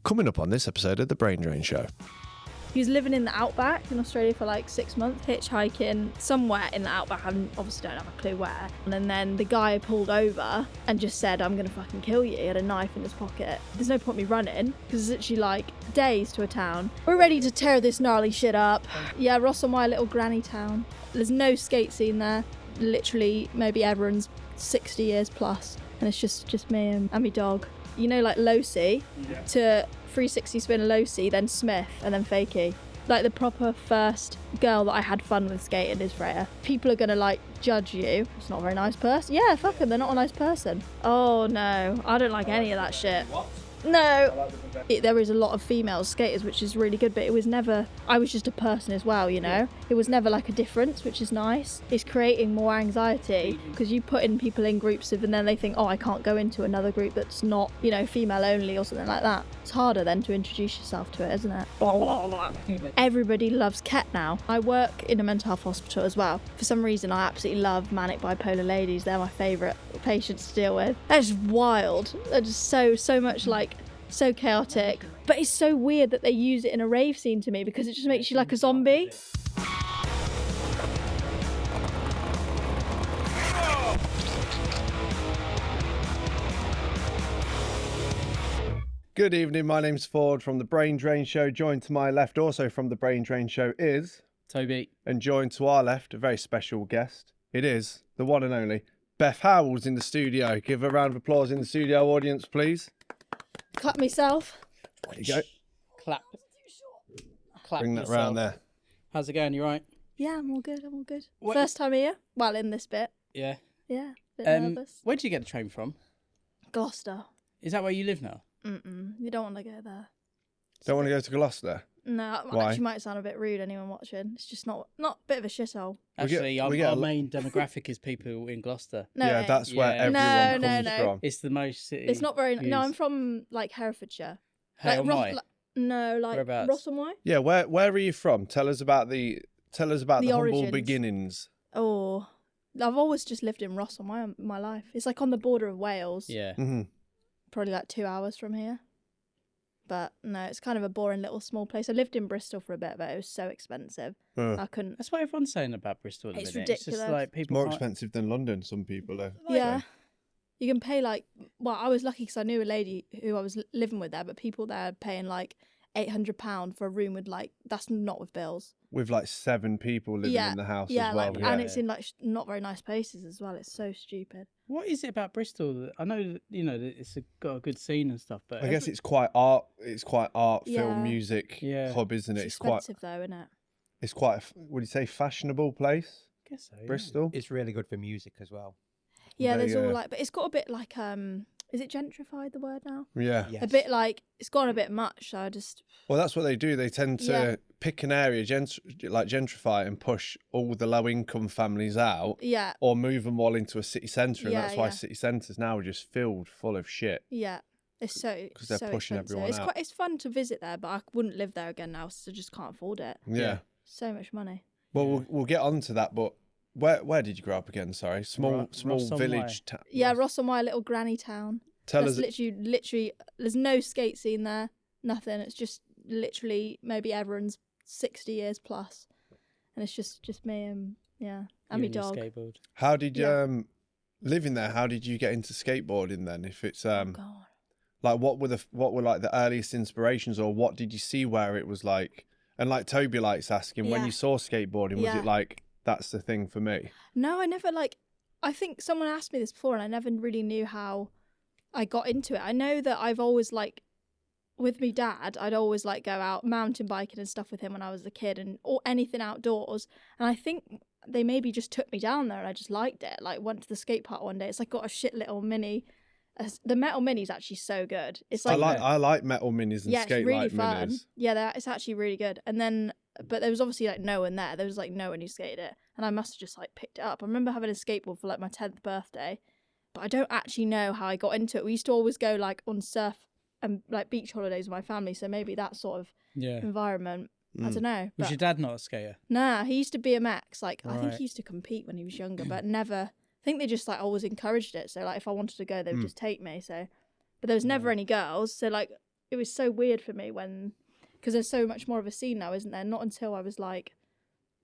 Coming up on this episode of The Brain Drain Show. He was living in the outback in Australia for like 6 months, hitchhiking somewhere in the outback. I obviously don't have a clue where. And then the guy pulled over and just said, I'm going to fucking kill you. He had a knife in his pocket. There's no point me running because it's literally like days to a town. We're ready to tear this gnarly shit up. Yeah, Ross on my little granny town. There's no skate scene there. Literally, maybe everyone's 60 years plus. And it's just me and my dog. You know, like low-C to 360 spin low-C, then Smith, and then fakie. Like the proper first girl that I had fun with skating is Freya. People are gonna like judge you. It's not a very nice person. Yeah, fuck them, they're not a nice person. Oh no, I don't like any of that shit. What? No. There is a lot of female skaters, which is really good, but it was never, I was just a person as well, you know? It was never like a difference, which is nice. It's creating more anxiety because you put in people in groups and then they think, oh, I can't go into another group that's not, you know, female only or something like that. It's harder then to introduce yourself to it, isn't it? Everybody loves Ket now. I work in a mental health hospital as well. For some reason, I absolutely love manic bipolar ladies. They're my favourite patients to deal with. They're just wild. They're just so much like, so chaotic, but it's so weird that they use it in a rave scene to me because it just makes you like a zombie. Good evening, my name's Forde from The Brain Drain Show. Joined to my left also from The Brain Drain Show is... Toby. And joined to our left, a very special guest. It is the one and only Beth Howells in the studio. Give a round of applause in the studio audience, please. Clap myself. There you go. Clap. Clap Bring that yourself. round there. How's it going? You right? Yeah, I'm all good. What- First time here. Well, in this bit. Yeah. Yeah, bit nervous. Where did you get the train from? Gloucester. Is that where you live now? You don't want to go there. Don't want to go to Gloucester? No, Why? actually might sound a bit rude, anyone watching. It's just not a bit of a shithole. Actually, we get our a main demographic is people in Gloucester. No, yeah, it that's where Yeah. everyone No, comes no. from. It's the most city. It's not very... No, views. I'm from, like, Herefordshire. Hey, like, am I? Whereabouts? Ross and Wye. Yeah, where are you from? Tell us about the humble origins. beginnings. Oh, I've always just lived in Ross on my life. It's like on the border of Wales. Yeah. Mm-hmm. Probably like 2 hours from here. But no, it's kind of a boring little small place. I lived in Bristol for a bit, but it was so expensive. I couldn't. That's what everyone's saying about Bristol at the It's minute. It's ridiculous. just like people More can't- expensive than London, some people are. Yeah. You can pay like, well, I was lucky because I knew a lady who I was living with there, but people there are paying like £800 for a room with like, that's not with bills. With like 7 people living in the house as well. Like, and it's in like not very nice places as well. It's so stupid. What is it about Bristol? That I know that, you know, that it's got a good scene and stuff, but I guess it's quite art. It's quite art, Yeah. film, music hub, isn't it? It's expensive though, isn't it? It's quite. Would you say fashionable place? I guess so, yeah. Bristol. It's really good for music as well. Yeah, They, there's all like, but it's got a bit like, is it gentrified, the word now? Yeah. Yes. A bit like, it's gone a bit much, so I just... Well, that's what they do. They tend to Yeah. pick an area, gentrify, and push all the low-income families out, Yeah, or move them all into a city centre, and Yeah, that's why yeah. city centres now are just filled full of shit. yeah. It's so... 'Cause they're so pushing expensive. everyone it's out. it's fun to visit there, but I wouldn't live there again now, so I just can't afford it. Yeah. So much money. Well, we'll get on to that, but where did you grow up again? Sorry, small Ross on village town. Yeah, Ross on my little granny town. Tell That's us. literally, there's no skate scene there, nothing. It's just literally maybe everyone's 60 years plus, and it's just me and and my You your dog. skateboard. How did you Yeah. living there? How did you get into skateboarding then? If it's Oh God. like what were like the earliest inspirations, or what did you see where it was like? And like Toby likes asking, when Yeah. you saw skateboarding, was Yeah. it like that's the thing for me? No, I never I think someone asked me this before, and I never really knew how I got into it. I know that I've always with me dad, I'd always go out mountain biking and stuff with him when I was a kid, or anything outdoors. And I think they maybe just took me down there, and I just liked it. Like went to the skate park one day. It's got a shit little mini. The metal mini's actually so good. It's I like I like metal minis and yeah, skate it's really light fun. minis. Yeah, it's actually really good. And then, but there was obviously no one there. There was no one who skated it, and I must have just picked it up. I remember having a skateboard for my 10th birthday, but I don't actually know how I got into it. We used to always go on surf and beach holidays with my family, so maybe that sort of Yeah. environment. I Mm. don't know. Was But your dad not a skater? nah, he used to BMX. I think Right. he used to compete when he was younger, but never. I think they just always encouraged it. So if I wanted to go, they would just take me. So, but there was never any girls. So it was so weird for me because there's so much more of a scene now, isn't there? Not until I was like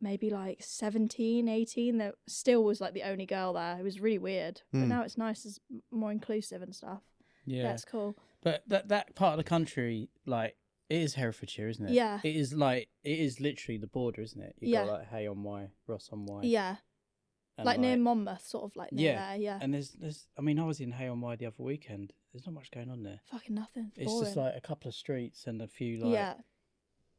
maybe like 17, 18, that still was like the only girl there. It was really weird. But now it's nice, it's more inclusive and stuff. Yeah, it's cool. But that part of the country, like, it is Herefordshire, isn't it? Yeah. It is literally the border, isn't it? You've got like Hay on Wye, Ross on Wye. Yeah. Like near Monmouth, sort of like near there, yeah. And there's I mean, I was in Hay on Wye the other weekend. There's not much going on there. Fucking nothing. It's boring. just like a couple of streets and a few like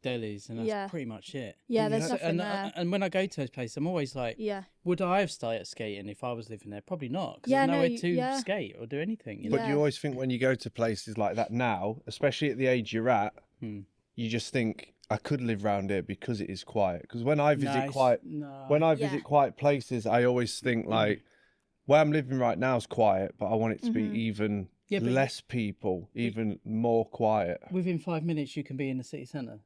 delis, and that's pretty much it. Yeah, there's nothing there. And when I go to those places, I'm always like, would I have started skating if I was living there? Probably not, because there's nowhere to skate or do anything. You know? But you always think when you go to places like that now, especially at the age you're at, you just think, I could live round here because it is quiet. Because when I visit visit quiet places, I always think like, where I'm living right now is quiet, but I want it to be even less people, even more quiet. Within 5 minutes, you can be in the city centre.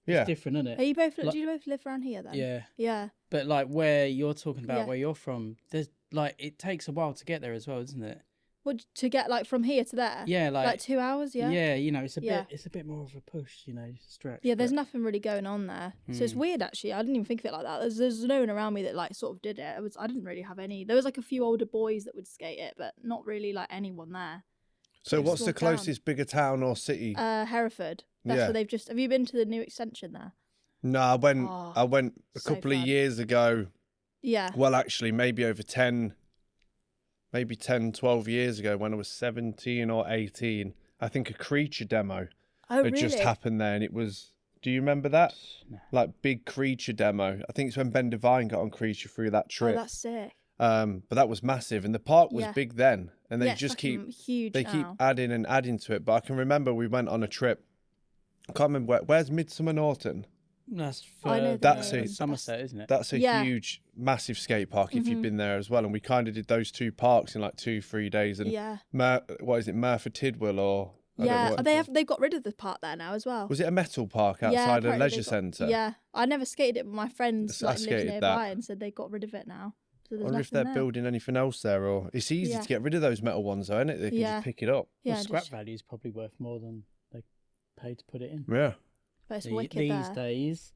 Yeah, it's different, isn't it? Are you both? Do you both live around here then? Yeah, yeah. But like where you're talking about, where you're from, there's like it takes a while to get there as well, doesn't it? What, to get like from here to there? Yeah, like 2 hours. Yeah. Yeah, you know, it's a bit more of a push, you know, stretch. Yeah, there's nothing really going on there, so it's weird actually. I didn't even think of it like that. There's no one around me that like sort of did it. I didn't really have any. There was like a few older boys that would skate it, but not really like anyone there. So what's the closest bigger town or city? Hereford. That's where they've just. Have you been to the new extension there? No, I went a couple of years ago. Yeah. Well, actually, maybe 10, 12 years ago when I was 17 or 18. I think a Creature demo had just happened there, and it was... Do you remember that? No. Like, big Creature demo. I think it's when Ben Devine got on Creature through that trip. Oh, that's sick. But that was massive, and the park was big then, and they just keep adding and adding to it. But I can remember we went on a trip. I can't remember where's Midsummer Norton. That's Somerset, isn't it? That's a huge, massive skate park if you've been there as well. And we kind of did those two parks in like 2-3 days. And what is it, Merthyr Tydfil or? They've got rid of the park there now as well. Was it a metal park outside a leisure centre? Yeah, I never skated it, but my friends lived nearby and said they got rid of it now. So I wonder if they're building anything else there, or it's easy to get rid of those metal ones, though, isn't it? They can just pick it up. Yeah, well, scrap value is probably worth more than they paid to put it in. Yeah. But it's wicked these days.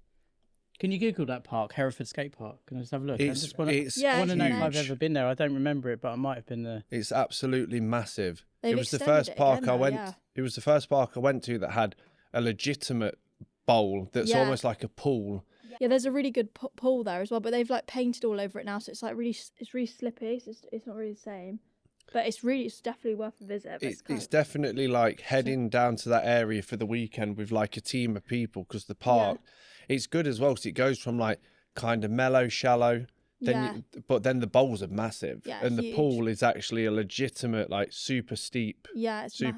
Can you Google that park, Hereford Skate Park? Can I just have a look? I want to know if I've ever been there. I don't remember it, but I might have been there. It's absolutely massive. They've it was the first park I went. It was the first park I went to that had a legitimate bowl that's almost like a pool. Yeah, there's a really good pool there as well, but they've like painted all over it now, so it's like it's really slippy. So it's not really the same, but it's definitely worth a visit. It's definitely like heading down to that area for the weekend with like a team of people, because the park, it's good as well, because it goes from like kind of mellow, shallow, but then the bowls are massive, and the pool is actually a legitimate like super steep,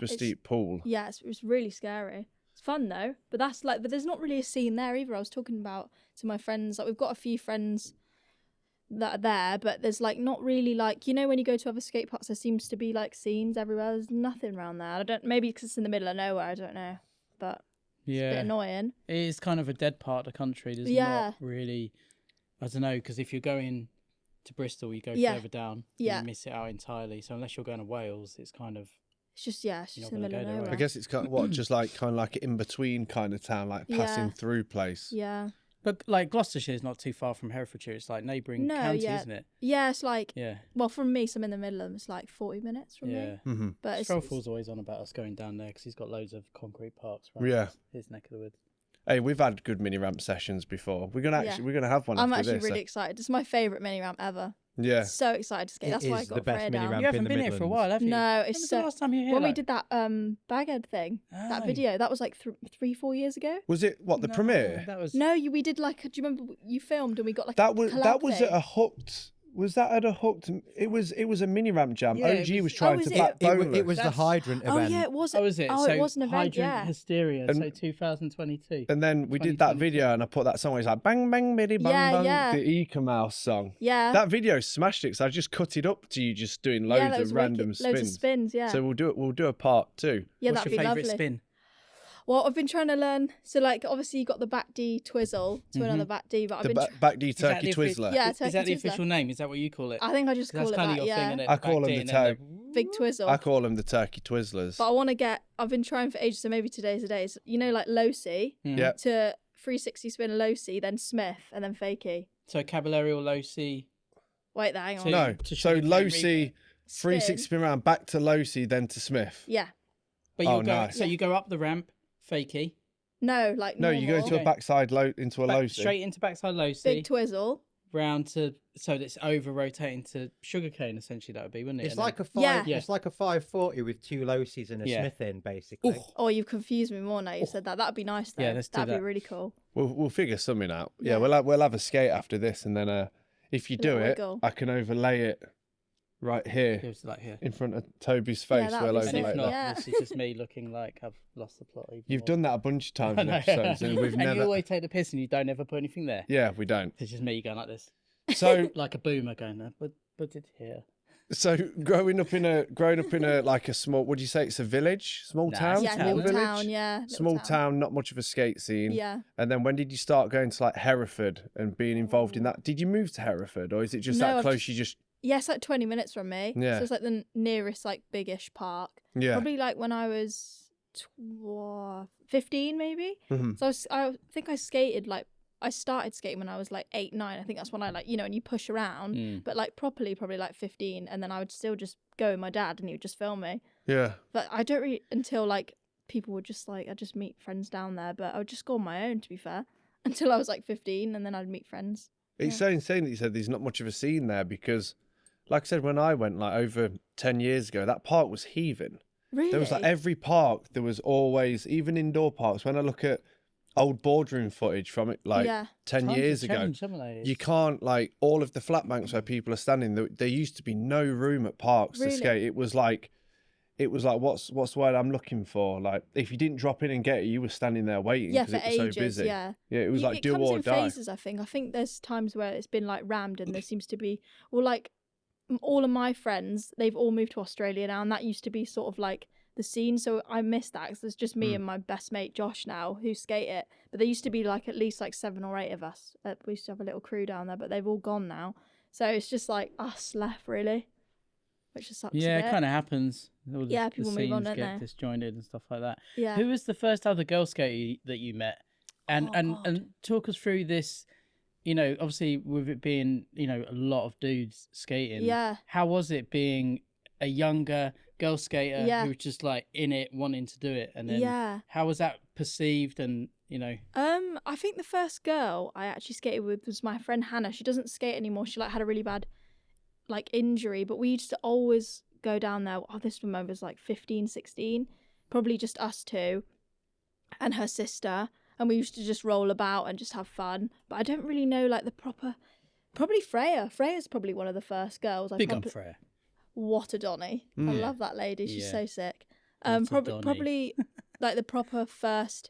steep pool. Yeah, it's really scary. Fun though, but there's not really a scene there either. I was talking about to my friends, like we've got a few friends that are there, but there's like not really like, you know, when you go to other skate parks, there seems to be like scenes everywhere. There's nothing around there. Maybe because it's in the middle of nowhere, I don't know, but it's a bit annoying. It is kind of a dead part of the country. There's not really, I don't know, because if you're going to Bristol, you go further down, and you miss it out entirely. So unless you're going to Wales, it's kind of. It's just in the middle of nowhere. I guess it's kind of just like kind of like an in between kind of town, like passing through place. Yeah. But like Gloucestershire is not too far from Herefordshire. It's like neighbouring county, isn't it? Yeah, it's like well, from me, so I'm in the middle of them. It's like 40 minutes from me. Mm-hmm. But Strollfall's always on about us going down there because he's got loads of concrete parks. Right? His neck of the woods. Hey, we've had good mini ramp sessions before. We're gonna have one. I'm actually really excited. It's my favourite mini ramp ever. Yeah, so excited to skate. That's why I got Freya down. You haven't been here for a while, have you? No, it's the last time you were here. When we did that Baghead thing, that video, that was like 3-4 years ago. Was it the premiere? That was we did like. Do you remember you filmed and we got like that was at a Hooked. Was that at a Hooked? It was a mini ramp jam. OG was trying to back Boneless. It was the Hydrant event. Oh yeah, it was. Oh, was it? Oh, so it was an event. Hydrant Hysteria. So 2022. And then we did that video, and I put that song where it's like bang bang biddy bang bang, the Eka Mouse song. Yeah. That video smashed it because I just cut it up to you just doing loads of random spins. Loads of spins. Yeah. So we'll do a part 2. Yeah, What's that'd your be favourite lovely. spin? Well, I've been trying to learn. So, like, obviously, you got the back D twizzle to another back D, but I've been back D turkey twizzler. Yeah, turkey is that the twizzler. official name? Is that what you call it? I think I just call it that. Yeah, I call them the big twizzle. I call them the turkey twizzlers. But I want to get. I've been trying for ages, so maybe today's the day. You know, like low-C to 360 spin low-C, then Smith, and then fakie. So Caballero or low-C. Wait, there, hang on. No, so low-C, 360 spin around, back to low-C, then to Smith. Yeah. But nice. So you go up the ramp, fakie. No, like normal. No, you go into a backside into a low-C. Straight into backside low-C. Big twizzle. Round to, so it's over rotating to sugarcane, essentially, that would be, wouldn't it? It's like a 540 with 2 low-Cs and a Smith in, basically. Oh, you've confused me more now you said that. That'd be nice, though. Yeah, let's do that. That'd be really cool. We'll figure something out. Yeah, we'll have a skate after this, and then if you do it, I can overlay it right here, in front of Toby's face. We'll and if not, this is just me looking like I've lost the plot. You've done that a bunch of times in episodes, and we've never. You always take the piss, and you don't ever put anything there. Yeah, we don't. It's just me going like this. So like a boomer going there, but it's here. So growing up in a like a small, would you say it's a village, small town, small village, town, small town, not much of a skate scene. Yeah. And then when did you start going to like Hereford and being involved in that? Did you move to Hereford, or is it just that close? You just it's like 20 minutes from me. Yeah. So it's like the nearest like biggish park. Yeah. Probably like when I was 15 maybe. So I think I skated like. I started skating when I was like 8, 9. I think that's when I like, and you push around, but like properly, probably like 15. And then I would still just go with my dad and he would just film me. Yeah. But I don't really, until like people would just like, I'd just meet friends down there, but I would just go on my own, to be fair, until I was like 15 and then I'd meet friends. It's so insane that you said there's not much of a scene there because, like I said, when I went like over 10 years ago, that park was heaving. Really? There was like every park, there was always, even indoor parks, when I look at old boardroom footage from it like 10 years ago, you can't, like, all of the flat banks where people are standing, there used to be no room at parks to skate. It was like what's the word I'm looking for, like if you didn't drop in and get it, you were standing there waiting because it was ages, so busy. It was like it do comes or in die. phases. I think there's times where it's been like rammed and there seems to be, well, like all of my friends, they've all moved to Australia now, and that used to be sort of like the scene, so I miss that because there's just me and my best mate Josh now who skate it, but there used to be like at least like 7 or 8 of us. We used to have a little crew down there, but they've all gone now, so it's just like us left really, which just sucks. Yeah, it kind of happens. People move on, don't get they? disjointed and stuff like that. Yeah. Who was the first other girl skater that you met, and talk us through this? Obviously with it being a lot of dudes skating. Yeah. How was it being a younger girl skater who was just like in it, wanting to do it, and then how was that perceived? And I think the first girl I actually skated with was my friend Hannah. She doesn't skate anymore. She like had a really bad like injury, but we used to always go down there. This woman was like 15, 16, probably just us two and her sister, and we used to just roll about and just have fun. But I don't really know like the proper, probably Freya. Freya's probably one of the first girls. Big on Freya. What a Donny. I love that lady. She's so sick. Probably like the proper first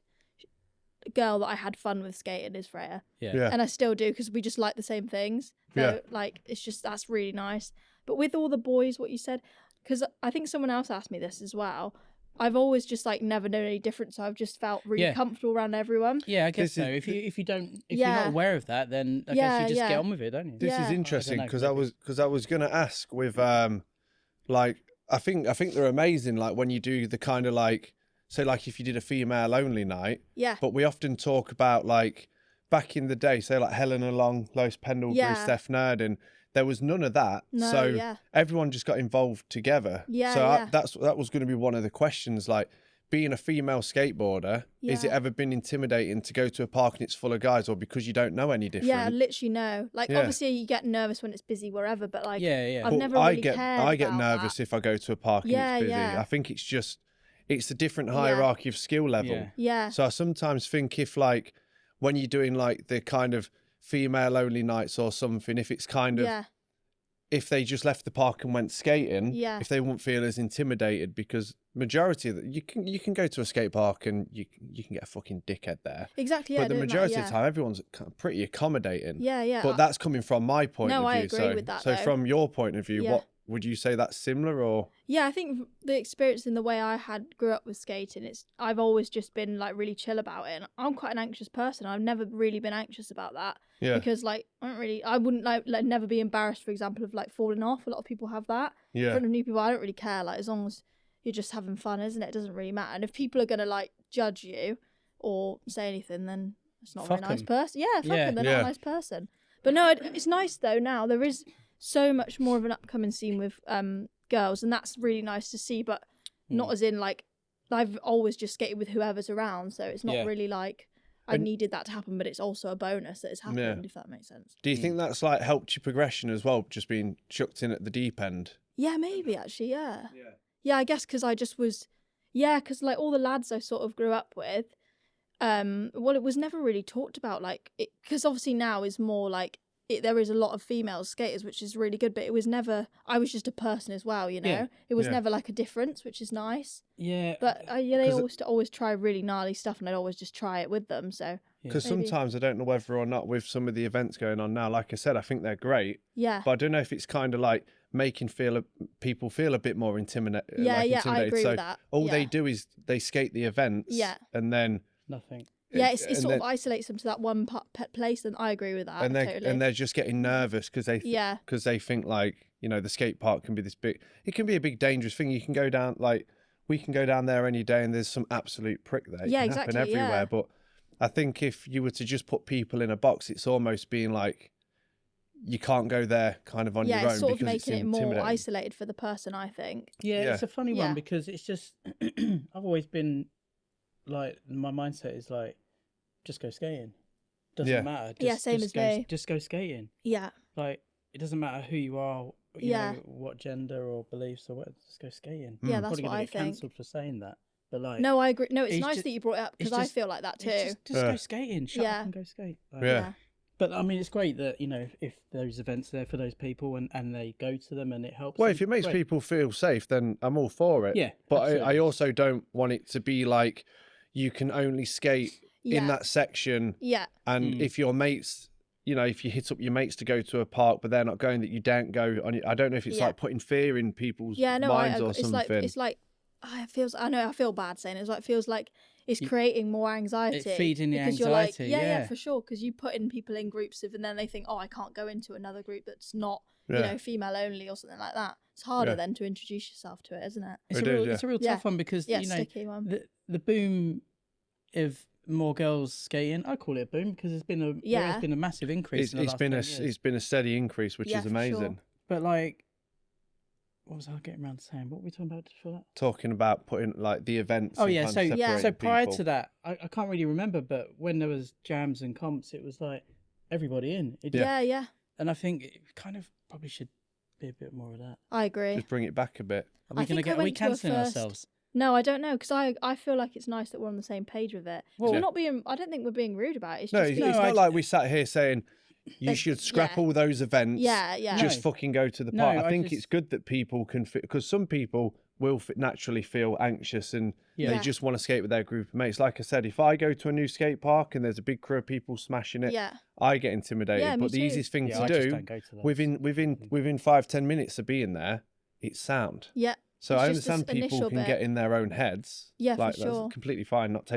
girl that I had fun with skating is Freya. Yeah. And I still do because we just like the same things. So like it's just, that's really nice. But with all the boys, what you said, because I think someone else asked me this as well. I've always just like never known any difference. So I've just felt really comfortable around everyone. Yeah, I guess so. If you're not aware of that, then I guess you just get on with it, don't you? This is interesting because I was gonna ask with like I think they're amazing. Like when you do the kind of like, say like if you did a female only night. Yeah. But we often talk about like back in the day, say like Helena Long, Lois Pendlebury, Steph Nerdin. There was none of that. Everyone just got involved together. That was going to be one of the questions, like being a female skateboarder, is it ever been intimidating to go to a park and it's full of guys, or because you don't know any different? Yeah, literally no. Like obviously you get nervous when it's busy wherever, but like I've never really cared I get about nervous if I go to a park and it's busy. I think it's a different hierarchy of skill level. Yeah. So I sometimes think if like when you're doing like the kind of female only nights or something, if it's kind of if they just left the park and went skating, if they wouldn't feel as intimidated, because majority of you can go to a skate park and you can get a fucking dickhead there. Exactly. But the majority of the time everyone's pretty accommodating. Yeah. But that's coming from my point of view. I agree with that. So from your point of view, would you say that's similar or? Yeah, I think the experience in the way I grew up with skating, I've always just been like really chill about it. And I'm quite an anxious person. I've never really been anxious about that. Yeah. Because like I wouldn't like never be embarrassed, for example, of like falling off. A lot of people have that. Yeah. In front of new people, I don't really care. Like as long as you're just having fun, isn't it? It doesn't really matter. And if people are gonna like judge you or say anything, then it's not a very nice person. Yeah, fuck them. They're not a nice person. But no, it's nice though. Now there is so much more of an upcoming scene with girls, and that's really nice to see, but not as in like I've always just skated with whoever's around, so it's not really like I needed that to happen, but it's also a bonus that it's happened, if that makes sense. Do you think that's like helped your progression as well, just being chucked in at the deep end? Yeah, maybe actually, yeah, I guess because I just was, because like all the lads I sort of grew up with, well, it was never really talked about, like, because obviously now is more like there is a lot of female skaters, which is really good, but it was never, I was just a person as well, you know? It was never like a difference, which is nice. Yeah. But they always try really gnarly stuff, and I'd always just try it with them, so. Because sometimes I don't know whether or not with some of the events going on now, like I said, I think they're great. Yeah. But I don't know if it's kind of like making people feel a bit more intimidated. I agree so with that. All they do is they skate the events and then... Nothing. Yeah, it sort of isolates them to that one place, and I agree with that. And they're just getting nervous because they think like, you know, the skate park can be this big. It can be a big dangerous thing. You can go down we can go down there any day, and there's some absolute prick there. It can happen everywhere. But I think if you were to just put people in a box, it's almost being like you can't go there kind of on your own. Yeah, it's sort of making it more isolated for the person, I think. Yeah, it's a funny one because it's just I've always been like, my mindset is like, just go skating. Doesn't matter. Same as me. Just go skating. Yeah. Like, it doesn't matter who you are, you know, what gender or beliefs or what, just go skating. Yeah, that's what I think. Cancelled for saying that. But like, no, I agree. No, it's nice that you brought it up, because I feel like that too. Just go skating. Shut up and go skate. Like, But I mean, it's great that, you know, if those events are there for those people and they go to them and it helps. Well, if it makes people feel safe, then I'm all for it. Yeah. But I also don't want it to be like you can only skate in that section. Yeah. And if your mates, you know, if you hit up your mates to go to a park, but they're not going, that you don't go on. I don't know if it's like putting fear in people's minds or something. It's like, I feel bad saying it. It's like, feels like it's creating more anxiety. It's feeding the anxiety. You're like, yeah, for sure. Because you putting people in groups and then they think, oh, I can't go into another group that's not, you know, female only or something like that. It's harder then to introduce yourself to it, isn't it? It's a real tough one because, you know, the boom of more girls skating, I call it a boom because there has been a massive increase. It's been a steady increase, which is amazing. Sure. But like, what was I getting around to saying? What were we talking about for that? Talking about putting like the events. Oh yeah, so prior to that, I can't really remember, but when there was jams and comps, it was like everybody in. Yeah. And I think it kind of probably should be a bit more of that. I agree. Just bring it back a bit. Are we cancelling ourselves? No, I don't know, because I feel like it's nice that we're on the same page with it. Well, we're not being. I don't think we're being rude about it. It's not like we sat here saying you should scrap all those events. Yeah. Just fucking go to the park. I think it's good that people can fit, because some people will naturally feel anxious and they just want to skate with their group of mates. Like I said, if I go to a new skate park and there's a big crew of people smashing it, I get intimidated. Yeah, but the easiest thing to do within 5-10 minutes of being there, it's sound. Yeah. So I understand people can get in their own heads. Yeah, like, for sure. That's completely fine. Not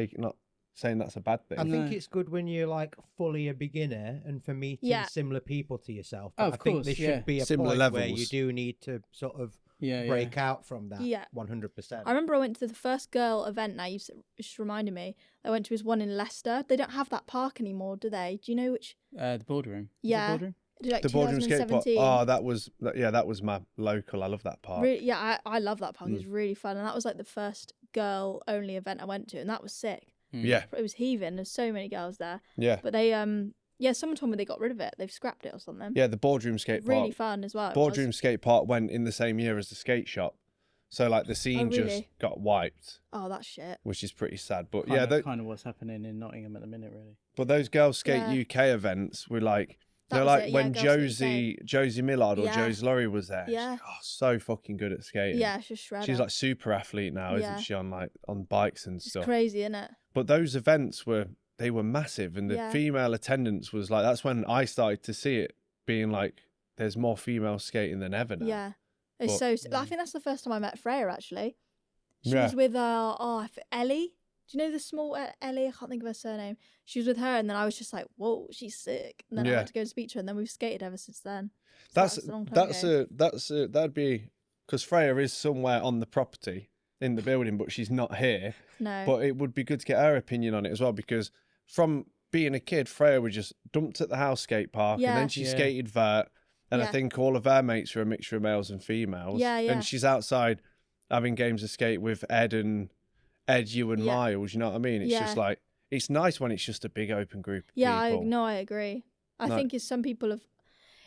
saying that's a bad thing. I think it's good when you're like fully a beginner and for meeting similar people to yourself. But I think there should be a similar point levels where you do need to sort of break out from that. 100%. I remember I went to the first girl event. Now you just reminded me. I went to one in Leicester. They don't have that park anymore, do they? Do you know which? The Boardroom. Yeah. Like the Boardroom Skateboard. Oh, that was my local. I love that park. Really, I love that park. It was really fun, and that was like the first girl only event I went to, and that was sick. Yeah, it was heaving. There's so many girls there. Yeah, but they someone told me they got rid of it. They've scrapped it or something. Yeah, the Boardroom Skate Park. Really fun as well. Boardroom Skate Park went in the same year as the skate shop. So like the scene just got wiped. Oh, that's shit. Which is pretty sad. But kind of what's happening in Nottingham at the minute, really. But those Girls Skate UK events were like. They're like when Josie Millard or Josie Laurie was there. Yeah. So fucking good at skating. Yeah, she's shredded. She's like super athlete now, isn't she? On bikes and stuff. It's crazy, isn't it? But those events were massive, and the female attendance was like, that's when I started to see it being like there's more female skating than ever now. Yeah. It's I think that's the first time I met Freya, actually. She was with Ellie. Do you know the small Ellie? I can't think of her surname. She was with her, and then I was just like, "Whoa, she's sick." And then I went to go and speak to her, and then we've skated ever since then. So that'd be because Freya is somewhere on the property in the building, but she's not here. No. But it would be good to get her opinion on it as well, because from being a kid, Freya was just dumped at the house skate park, and then she skated vert, and I think all of her mates are a mixture of males and females. And she's outside having games of skate with Ed, you and Miles, you know what I mean? It's just like, it's nice when it's just a big open group of people. I agree. I think it's some people have,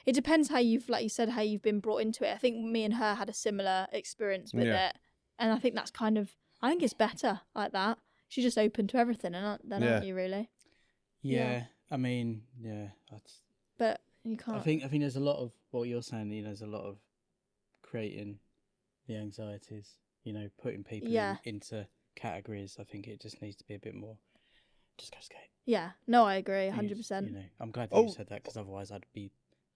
it depends how you've, like you said, how you've been brought into it. I think me and her had a similar experience with it. And I think that's kind of, I think it's better like that. She's just open to everything, and then aren't you really? Yeah. I mean, but you can't. I think there's a lot of what you're saying, there's a lot of creating the anxieties, putting people into categories. I think it just needs to be a bit more, just go skate. Yeah, no, I agree 100%. I'm glad that you said that, because otherwise I'd be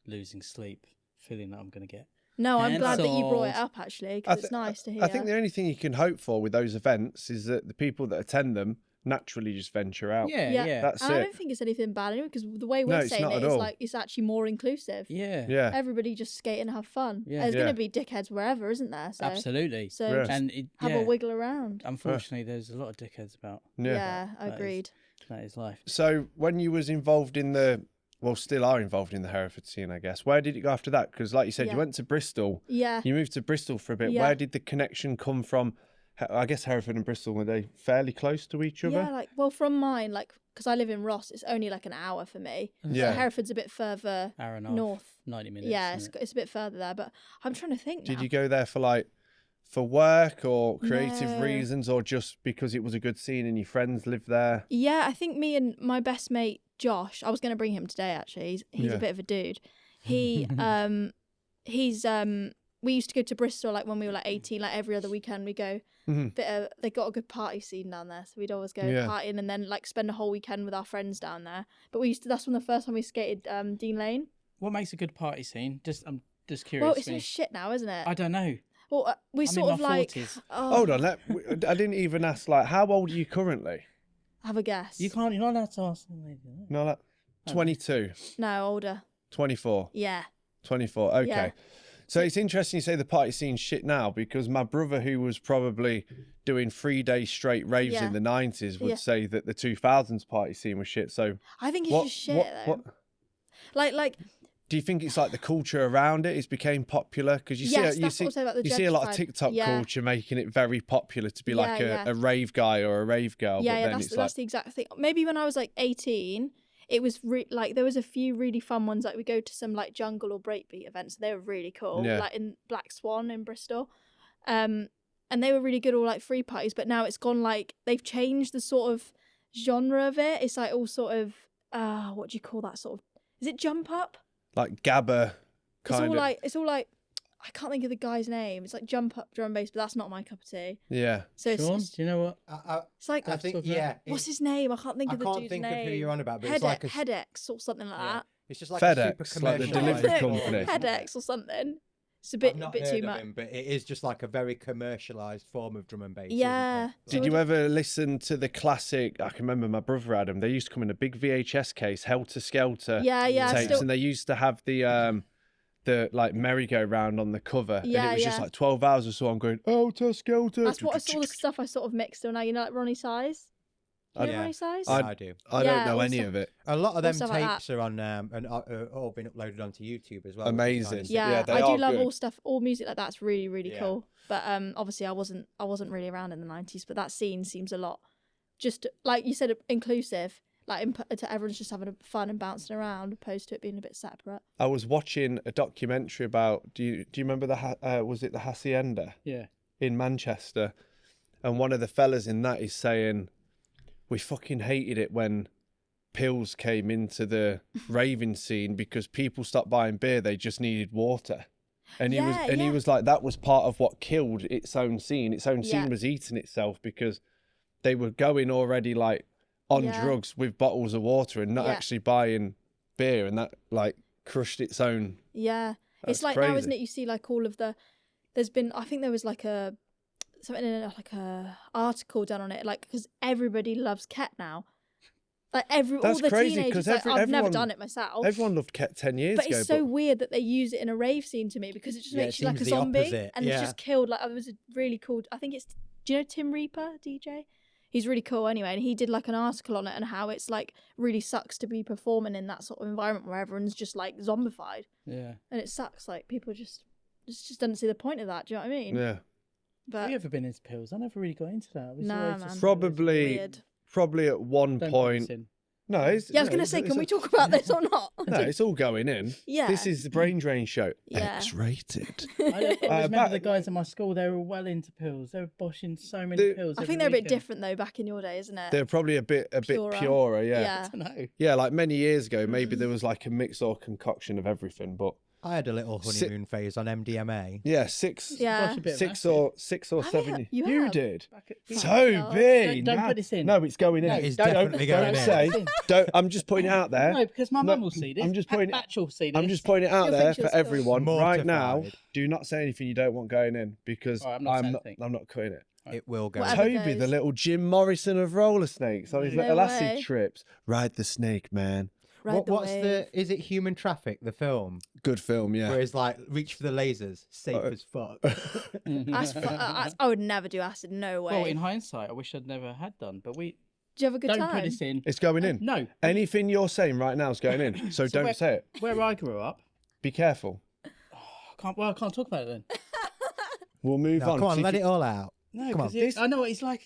losing sleep feeling that I'm going to get No, I'm glad that you brought it up, actually, because it's nice to hear. I think the only thing you can hope for with those events is that the people that attend them naturally just venture out. Yeah. That's it. I don't think it's anything bad anyway, because the way we're saying it is like, it's actually more inclusive. Yeah. Everybody just skate and have fun. There's going to be dickheads wherever, isn't there? So, absolutely. So have a wiggle around. Unfortunately, there's a lot of dickheads about. Yeah, agreed. That is life. So when you was involved in still are involved in the Hereford scene, I guess, where did it go after that? Because like you said, you went to Bristol. Yeah. You moved to Bristol for a bit. Where did the connection come from? I guess Hereford and Bristol, were they fairly close to each other? Yeah, from mine, because I live in Ross, it's only like an hour for me. Yeah. So Hereford's a bit further north. 90 minutes. Yeah, it's a bit further there, but I'm trying to think now. Did you go there for work or creative reasons, or just because it was a good scene and your friends lived there? Yeah, I think me and my best mate, Josh, I was going to bring him today, actually. He's a bit of a dude. He, we used to go to Bristol, like when we were like 18, like every other weekend we go. They got a good party scene down there, so we'd always go partying and then like spend a whole weekend with our friends down there. But that's when the first time we skated Dean Lane. What makes a good party scene? I'm just curious. Well, it's just shit now, isn't it? I don't know. Well, I'm sort of like 40s. Hold on, I didn't even ask, like, how old are you currently? Have a guess. You're not allowed to ask. No, like 22. No, older. 24. Yeah. 24. Okay. Yeah. So it's interesting you say the party scene's shit now, because my brother, who was probably doing 3 days straight raves in the 90s, would say that the 2000s party scene was shit. So I think it's just shit though. Like. Do you think it's like the culture around it became popular? Because you see a lot of TikTok culture making it very popular to be like a rave guy or a rave girl. Yeah, that's the exact thing. Maybe when I was like 18, it was like there was a few really fun ones. Like we go to some like jungle or breakbeat events. They were really cool. Like in Black Swan in Bristol, and they were really good, all like free parties. But now it's gone like they've changed the sort of genre of it. It's like all sort of what do you call that sort of? Is it jump up? Like Gabba kind of. It's all like I can't think of the guy's name. It's like jump up drum and bass, but that's not my cup of tea. Yeah. So Sean, do you know what? It's like I think what's his name? I can't think of the dude's name. I can't think of who you're on about, but it's like Headex or something like that. It's just like FedEx, a super like the delivery company. Headex or something. It's a bit too much. But it is just like a very commercialised form of drum and bass. Yeah. Did you ever listen to the classic? I can remember my brother had them. They used to come in a big VHS case, Helter Skelter tapes, and they used to have the like merry-go-round on the cover, and it was just like 12 hours or so. I'm going Helter Skelter. That's what all the stuff I sort of mixed. So now you know, like Ronnie Size. You know Ronnie Size? I do. I don't know any of it. A lot of them tapes are on and all been uploaded onto YouTube as well. Amazing. Yeah, I do love all music like that's really, really cool. But obviously I wasn't really around in the 90s, but that scene seems a lot, just like you said, inclusive. Like everyone's just having fun and bouncing around, opposed to it being a bit separate. I was watching a documentary about. Do you remember was it the Hacienda? Yeah. In Manchester, and one of the fellas in that is saying, we fucking hated it when pills came into the raving scene because people stopped buying beer; they just needed water. And he was like, that was part of what killed its own scene. Its own scene was eating itself because they were going already like on drugs with bottles of water and not actually buying beer, and that like crushed its own. Yeah, it's like crazy. now, isn't it? You see like all of the there's been, I think there was like a article done on it, like, because everybody loves Ket now. Like That's all the crazy, teenagers, because I've never done it myself. Everyone loved Ket 10 years ago. But it's so weird that they use it in a rave scene to me, because it just makes you like a zombie. And it's just killed, like, it was a really cool, I think it's, do you know Tim Reaper, DJ? He's really cool anyway, and he did like an article on it and how it's like really sucks to be performing in that sort of environment where everyone's just like zombified. Yeah. And it sucks, like people just don't see the point of that. Do you know what I mean? Yeah. But have you ever been into pills? I never really got into that. Nah, man. Probably at one point. No, I was going to say, can we talk about this or not? No, it's all going in. Yeah. This is the Brain Drain Show. Yeah. X-rated. I remember the guys at my school, they were well into pills. They were boshing so many pills. I think they're a bit different, though, back in your day, isn't it? They're probably a bit purer, yeah. I don't know. Yeah, like many years ago, maybe there was like a mix or concoction of everything, but... I had a little honeymoon phase on MDMA. Yeah, six or 7. You did. Toby, don't put this in. No, it's going in. No, it's definitely going in. I'm just pointing it out there. No, because my mum will see this. I'm just pointing. Batch will see this. I'm just pointing it out there for everyone Mortified. right now. Do not say anything you don't want going in, because I'm not cutting it. It will go. Toby, the little Jim Morrison of roller snakes on his little acid trips. Ride the snake, man. Is it Human Traffic, the film? Good film, yeah. Where it's like, reach for the lasers, safe as fuck. I would never do acid, no way. Well, in hindsight, I wish I'd never had done, but we... Do you have a good time? Don't put this in. It's going in. No. Anything you're saying right now is going in, so don't say it. Where I grew up... Be careful. I can't talk about it then. We'll move on. Come on, let it all out. No, because I know what it's like.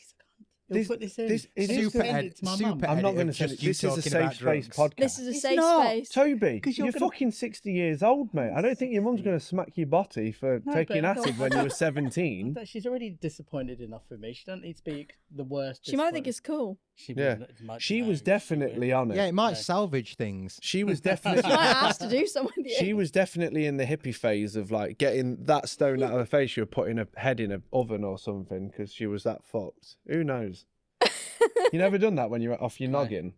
He'll put this in. This is super I'm not going to say it. This is a safe space podcast. This is a safe space. Toby, you're fucking 60 years old, mate. I don't think your mum's going to smack your botty for taking acid when you were 17. She's already disappointed enough with me. She doesn't need to be the worst. She might think it's cool. She was definitely on it. Yeah, it might salvage things. She was definitely... She might ask to do something with you. She was definitely in the hippie phase of like getting that stone out of her face. She was putting her head in an oven or something because she was that fucked. Who knows? You never done that when you're off your noggin,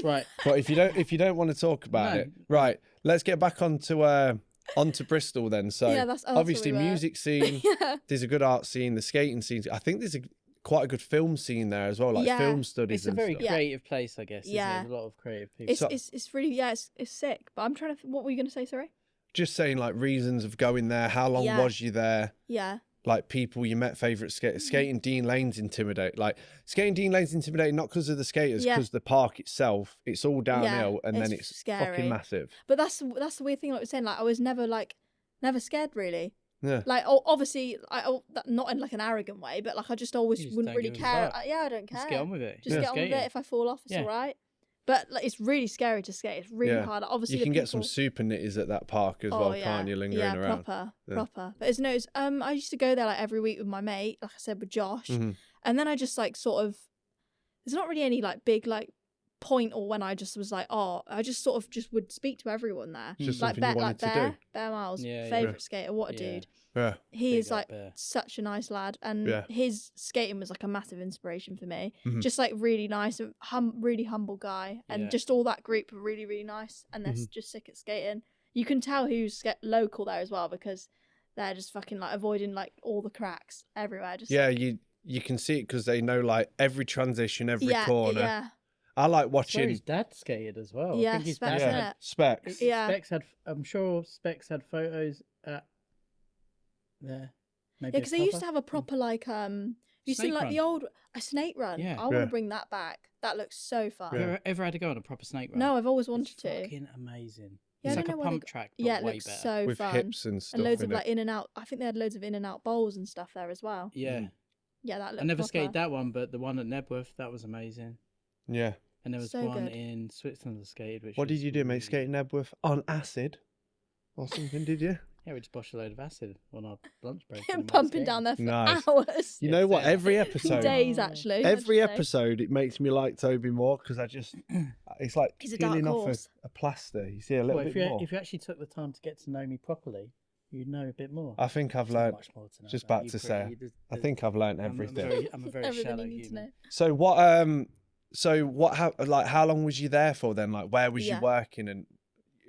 right? But if you don't want to talk about it, right? Let's get back onto Bristol then. So that's obviously music scene. There's a good art scene, the skating scene. I think there's quite a good film scene there as well, like film studies. It's a very creative place, I guess. Yeah, there's a lot of creative people. It's really it's sick. But I'm trying to. What were you going to say? Sorry. Just saying, like, reasons of going there. How long was you there? Yeah. Like, people you met, favourite skating Dean Lane's intimidate. Like, skating Dean Lane's intimidate not because of the skaters, because the park itself, it's all downhill and then it's scary. Fucking massive. But that's the weird thing, like we're saying, like, I was never scared, really. Yeah. Like, obviously, not in like an arrogant way, but like I just always wouldn't really care. I don't care. Just get on with it. Just get on with it. If I fall off, it's all right. But like, it's really scary to skate. It's really hard. Obviously, you can get some super knitters at that park as well, can't you? Lingering around. Proper. But I used to go there like every week with my mate, like I said, with Josh, and then I just like sort of. There's not really any like big like point or when I just was like, I just sort of just would speak to everyone there. Just like Bear Miles, favorite skater. What a dude. Yeah. He is like such a nice lad, and his skating was like a massive inspiration for me. Just like really nice, really humble guy, and just all that group are really, really nice, and they're just sick at skating. You can tell who's local there as well because they're just fucking like avoiding like all the cracks everywhere. Just you can see it because they know like every transition, every corner. Yeah. I like watching. His dad skated as well. Yeah, I think his Specs. dad Specs. Yeah. Specs had. I'm sure Specs had photos at there. Maybe because they used to have a proper like you seen like the old snake run. Yeah. I want to bring that back. That looks so fun. Have you ever had to go on a proper snake run? No, I've always wanted to. Fucking amazing. Yeah, it's like a pump track. But it way looks better. so with fun. Hips and stuff. And loads of like in and out. I think they had loads of in and out bowls and stuff there as well. Yeah. Yeah, that looked I never proper. skated that one, but the one at Nebworth, that was amazing. Yeah. And there was So one good. in Switzerland I skated. What did you do, mate? Skating Nebworth on acid or something, did you? Yeah, we just boshed a load of acid on our lunch break. And pumping down there for Nice. hours. You know what? Every episode, Days actually. every episode, it makes me like Toby more because it's like He's a dark peeling off horse. a plaster. You see a little bit more. If you actually took the time to get to know me properly, you'd know a bit more. I think I've learned. Just about to say, I think I've learned everything. I'm a very shallow human. So what? How long was you there for then? Like, where was you working? And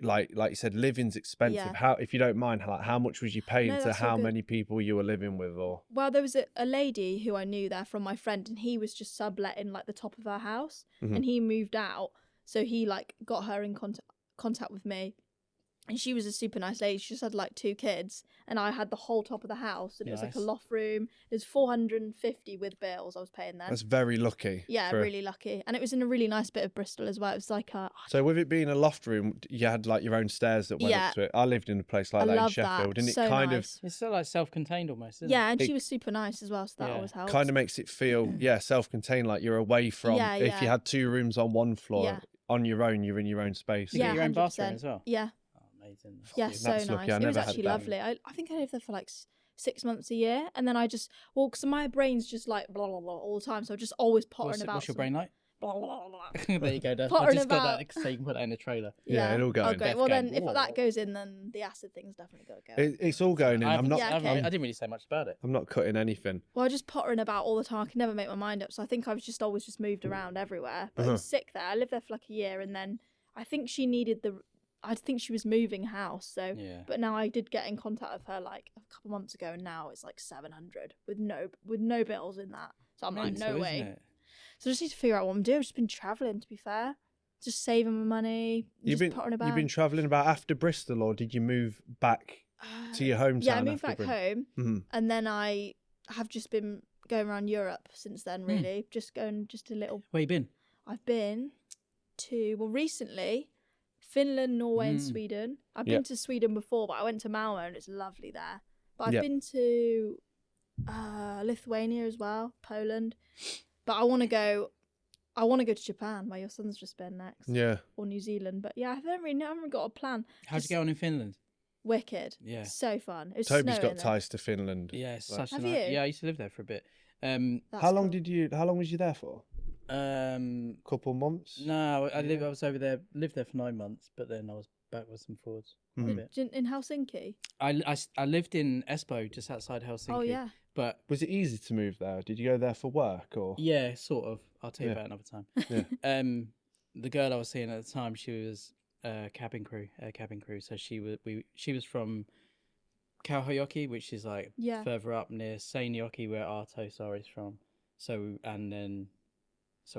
like you said, living's expensive. How, if you don't mind, how much was you paying to how many people you were living with? Or well, there was a lady who I knew there from my friend, and he was just subletting like the top of her house, and he moved out, so he like got her in contact with me. And she was a super nice lady. She just had like 2 kids, and I had the whole top of the house, and it was like a loft room. It was $450 with bills I was paying then. That's very lucky. Yeah, really lucky. And it was in a really nice bit of Bristol as well. It was like So with it being a loft room, you had like your own stairs that went up to it. I lived in a place like that in Sheffield, and it kind of... It's still like self-contained almost, isn't it? Yeah, and she was super nice as well, so that always helps. Kind of makes it feel, self-contained, like you're away from... If you had 2 rooms on one floor, on your own, you're in your own space. You get your own bathroom as well? Yeah. Amazing. Yeah, so nice. It was actually lovely. I think I lived there for like 6 months a year, and then I just because my brain's just like blah blah blah all the time, so I just always pottering about. What's your brain like? Blah blah blah. There you go. I just got that so you can put that in the trailer. Yeah, it'll go in. Okay, well then if that goes in, then the acid thing's definitely got to go. It's all going in. I didn't really say much about it. I'm not cutting anything. Well, I just pottering about all the time. I could never make my mind up, so I think I was just always just moved around everywhere. But I was sick there. I lived there for like a year, and then I think she needed I think she was moving house, so but now I did get in contact with her like a couple months ago, and now it's like 700 with no bills in that. So I'm like, no way. So I just need to figure out what I'm doing. I've just been travelling, to be fair, just saving my money. You've been travelling about after Bristol, or did you move back to your hometown? Yeah, I moved back home, and then I have just been going around Europe since then. Really, just a little. Where you been? I've been to recently. Finland, Norway, and Sweden. I've been to Sweden before, but I went to Malmö, and it's lovely there. But I've been to Lithuania as well, Poland. But I want to go to Japan, where your son's just been next. Yeah. Or New Zealand. But yeah, I haven't really got a plan. How'd you get on in Finland? Wicked. Yeah. So fun. It was Toby's got there. ties to Finland. Yeah, it's Like, such a nice... Yeah, I used to live there for a bit. How long was you there for? Couple months? No, I was over there, lived there for 9 months, but then I was backwards and forwards a bit. In Helsinki? I lived in Espoo, just outside Helsinki. Oh yeah. But was it easy to move there? Did you go there for work or? Yeah, sort of. I'll tell you about it another time. Yeah. The girl I was seeing at the time, she was air cabin crew. So she was from Kauhajoki, which is like further up near Seinäjoki, where Artosar is from. So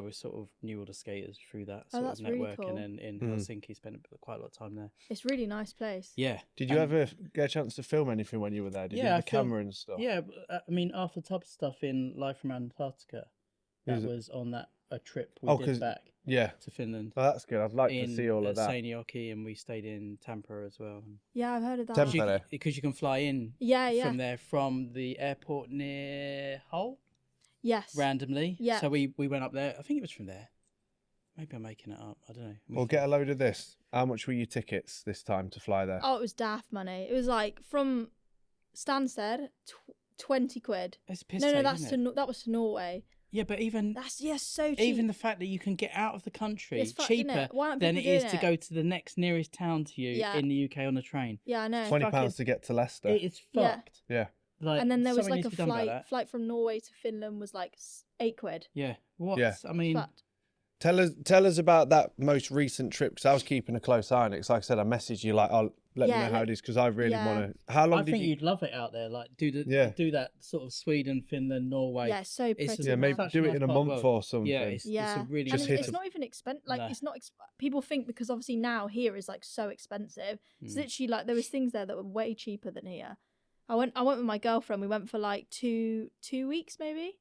we sort of knew all the skaters through that sort of network, really cool. And then in Helsinki spent quite a lot of time there. It's a really nice place. Yeah. Did you ever get a chance to film anything when you were there? Did you have the camera and stuff? Yeah, I mean, after top stuff in Life from Antarctica, that was on a trip we did back to Finland. Oh, that's good. I'd like to see all of that. Seinäjoki, and we stayed in Tampere as well. Yeah, I've heard of that. Because you can fly in from there, from the airport near Hull. Yes. Randomly. Yeah. So we went up there. I think it was from there. Maybe I'm making it up. I don't know. Well, get a load of this. How much were your tickets this time to fly there? Oh, it was daft money. It was like from Stansted, 20 quid. It's piss No, that was to Norway. Yeah, but even that's so cheap. Even the fact that you can get out of the country cheaper than it is to go to the next nearest town to you in the UK on a train. Yeah, I know. £20 to get to Leicester. It's fucked. Yeah. Like, and then there was like a flight from Norway to Finland was like 8 quid. Yeah. What? Yeah. I mean, tell us about that most recent trip, because I was keeping a close eye on it. Because like I said, I messaged you like, let me know how it is, because I really want to. How long? I think you'd love it out there. Like do that sort of Sweden, Finland, Norway. Yeah, so pretty. Yeah, maybe do it in a month or something. Yeah, it's a really. And it's not even expensive. Like it's not. People think because obviously now here is like so expensive. It's literally like there was things there that were way cheaper than here. I went with my girlfriend. We went for like two weeks maybe,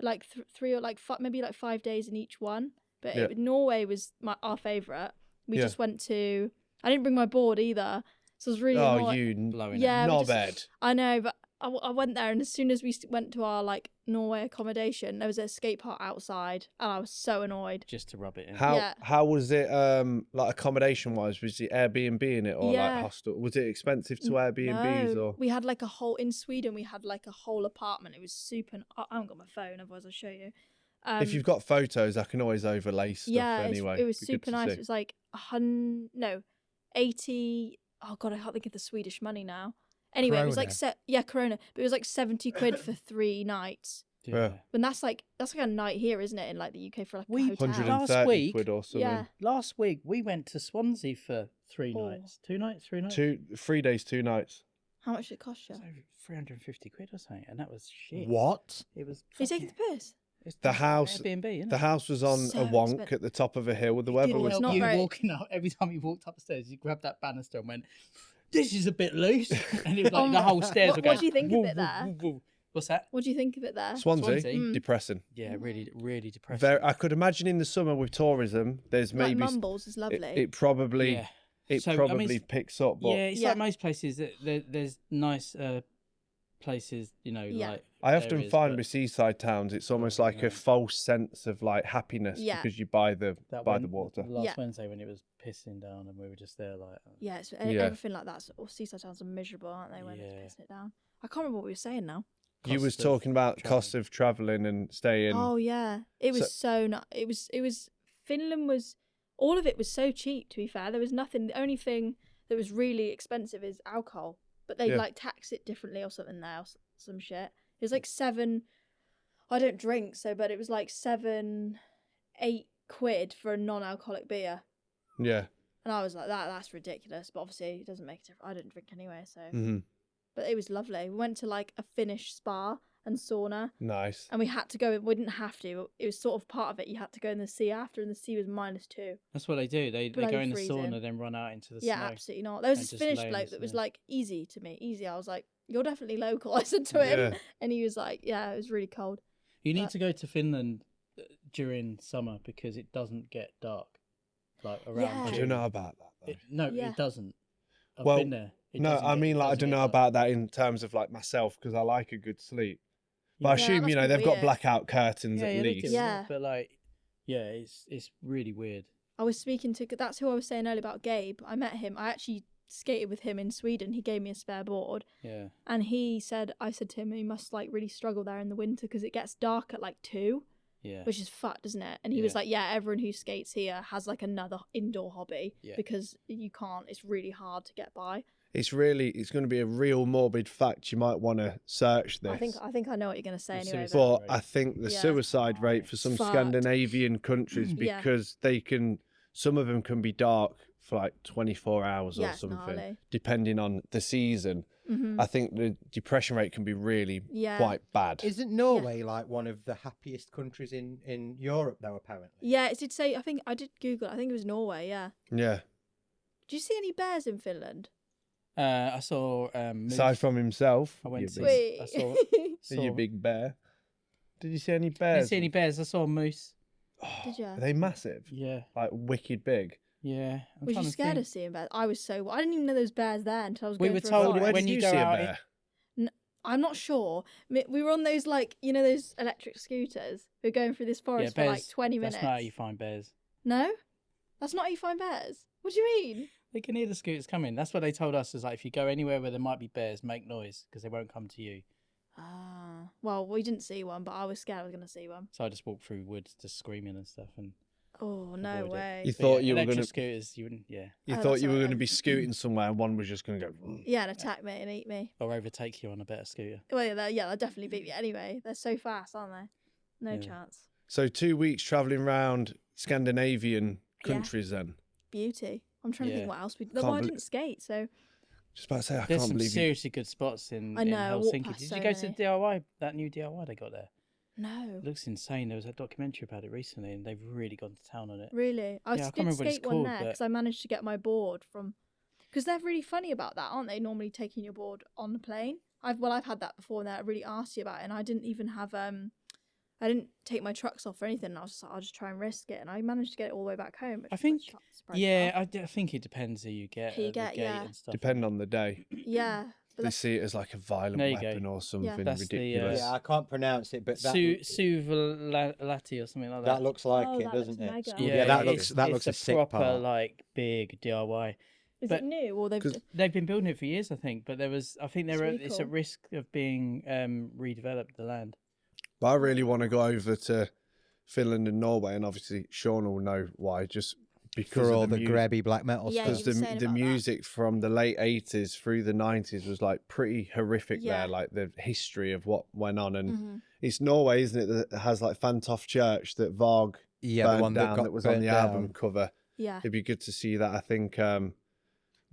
like 3 or like maybe like 5 days in each one. But Norway was our favourite. We just went to. I didn't bring my board either, so it was really. Oh, you blowing it. Not bad. I know, but I went there, and as soon as we went to our like Norway accommodation, there was a skate park outside, and I was so annoyed. Just to rub it in. How was it? Like accommodation wise, was it Airbnb in it or like hostel? Was it expensive to Airbnbs or? We had like a whole in Sweden. We had like a whole apartment. It was super. I haven't got my phone, otherwise I'll show you. If you've got photos, I can always overlay stuff anyway. It was super nice. It was like 80. Oh god, I can't think of the Swedish money now. Anyway, Corona. It was like Corona, but it was like 70 quid for 3 nights. Yeah. And that's like a night here, isn't it? In like the UK for like a hotel. 130 quid or something. Yeah. Last week we went to Swansea for 3 nights. 2 nights? 3 nights? 3 days, 2 nights. How much did it cost you? So 350 quid or something, and that was shit. What? It was. Are you taking the piss? The house, Airbnb, isn't the it? house was on So a wonk expensive. at the top of a hill. The weather was not you very- walking up every time you walked up the stairs. You grabbed that banister and went, "This is a bit loose," and it was like the whole stairs were going. What do you think of woo, it woo, there? woo, woo. What's that? What do you think of it there? Swansea. Depressing. Yeah, really, really depressing. Very, I could imagine in the summer with tourism, there's Like maybe Mumbles is lovely. it probably Yeah. it So, I probably mean, it's- picks up. But Yeah, it's Yeah. like most places. There's nice places, Yeah. like. I often areas, find but with seaside towns, it's almost like a false sense of like happiness Yeah. because you buy the that by one- the water. Last Yeah. Wednesday when it was pissing down and we were just there like. Yeah, it's, Yeah. everything like that. Or seaside towns are miserable, aren't they? When Yeah. it's pissing it down. I can't remember what we were saying now. You was Cost of talking about travelling. cost of travelling and staying. Oh yeah, it was so not. It was Finland was all of it was so cheap. To be fair, there was nothing. The only thing that was really expensive is alcohol, but they Yeah. like tax it differently or something there, or some shit. It was like 7. I don't drink, so but it was like 7, 8 quid for a non-alcoholic beer, Yeah. and I was like, that's ridiculous. But obviously, it doesn't make a difference. I don't drink anyway, so. hmm But it was lovely. We went to like a Finnish spa and sauna. Nice. And we had to go. We didn't have to. It was sort of part of it. You had to go in the sea after, and the sea was -2. That's what they do. They Bloody go in the freezing. sauna, then run out into the Yeah, snow. absolutely not. There was and this just Finnish lay in the bloke that was snow. like easy to me. Easy. I was like, "You're definitely local." I said to him, Yeah. and he was like, "Yeah, it was really cold." You need But- to go to Finland during summer because it doesn't get dark, like around. Yeah. I June. don't know about that though. No, Yeah. it doesn't. I've Well, been there. It No, doesn't I get- mean, like, I doesn't don't get know dark. about that in terms of like myself because I like a good sleep. But I Yeah. assume, must you know, be they've got weird. blackout curtains Yeah, at yeah, they least. do, Yeah. But like, yeah, it's really weird. I was speaking to. That's who I was saying earlier about Gabe. I met him. I actually skated with him in Sweden. He gave me a spare board, Yeah. and he said, I said to him, he must like really struggle there in the winter because it gets dark at like 2. Yeah. Which is fucked, isn't it? And he was Yeah. like, yeah, everyone who skates here has like another indoor hobby Yeah. because you can't, it's really hard to get by. It's going to be a real morbid fact. You might want to search this. I think I know what you're going to say The anyway. suicide But But I think the Yeah. suicide rate for some Fucked. Scandinavian countries, Yeah. because some of them can be dark for like 24 hours Yeah, or it's something, gnarly. depending on the season. Mhm. I think the depression rate can be really Yeah. quite bad. Isn't Norway like one of the happiest countries in Europe though? Apparently. Yeah, it did say, I think I did Google it. I think it was Norway, yeah. Yeah. Do you see any bears in Finland? I saw. Moose. Aside from himself, I went you to big, Wait. I saw. you big bear. Did you see any I bears? didn't see any bears. I saw a moose. Did you? Are they massive? Yeah, Like wicked big? yeah. I'm Was trying you to scared think. of seeing bears? I was so. I didn't even know there was bears there until I was We going were for a told ride. Where when did you you go see a out, bear? I'm not sure. We were on those like those electric scooters. We're going through this forest for like 20 minutes. That's not how you find bears. No, that's not how you find bears. What do you mean? They can hear the scooters coming. That's what they told us. Is like if you go anywhere where there might be bears, make noise because they won't come to you. Ah, well, we didn't see one, but I was scared I was going to see one. So I just walked through woods, just screaming and stuff. And Oh no avoid it. way. You but thought yeah, you were electric going to. scooters. You wouldn't, yeah, You Oh, thought that's you were alright going to be then. scooting somewhere, and one was just going to go. Yeah, and attack me and eat me. or overtake you on a better scooter. Well, yeah, they'll definitely beat me anyway. They're so fast, aren't they? No Yeah. chance. So 2 weeks traveling around Scandinavian Yeah. countries. Then Beauty. I'm trying to Yeah. think what else we. Can't Well, I belie- didn't skate, so just about to say, I There's can't some believe you. seriously good spots in I know, I walked Helsinki. past Did so you go to the many. DIY? That new DIY they got there. no. It looks insane. There was a documentary about it recently, and they've really gone to town on it. Really? I Yeah, I can't did remember what it's skate one called, there but- because I managed to get my board from. Because they're really funny about that, aren't they? Normally taking your board on the plane. I've had that before, and they're really arsy about it. And I didn't even have I didn't take my trucks off or anything. And I was just like, I'll just try and risk it, and I managed to get it all the way back home. which I was, think, like, surprised yeah, about. I think it depends who you get. Who you at the get, gate yeah. and stuff. Depend on the day. Yeah. But They that's- see it as like a violent There you go. weapon or something That's the, ridiculous. Yeah, I can't pronounce it, but that Suvalati or something like that. that looks like Oh, it, that doesn't looks it? mega. Yeah, that it's- looks a it's sick proper part. like big DIY. Is but- it new or they've? 'Cause- They've been building it for years, I think, but I think It's really it's a cool. risk of being redeveloped, the land. But I really want to go over to Finland and Norway, and obviously Sean will know why, just because For of all the music. grabby black metal Yeah, stuff. Because you were the saying the about that. music from the late 80s through the 90s was like pretty horrific Yeah. there, like the history of what went on. And Mhm. it's Norway, isn't it, that has like Fantoft Church that Varg Yeah, burned the one down that got that was on burnt the down. album cover. Yeah. It'd be good to see that. I think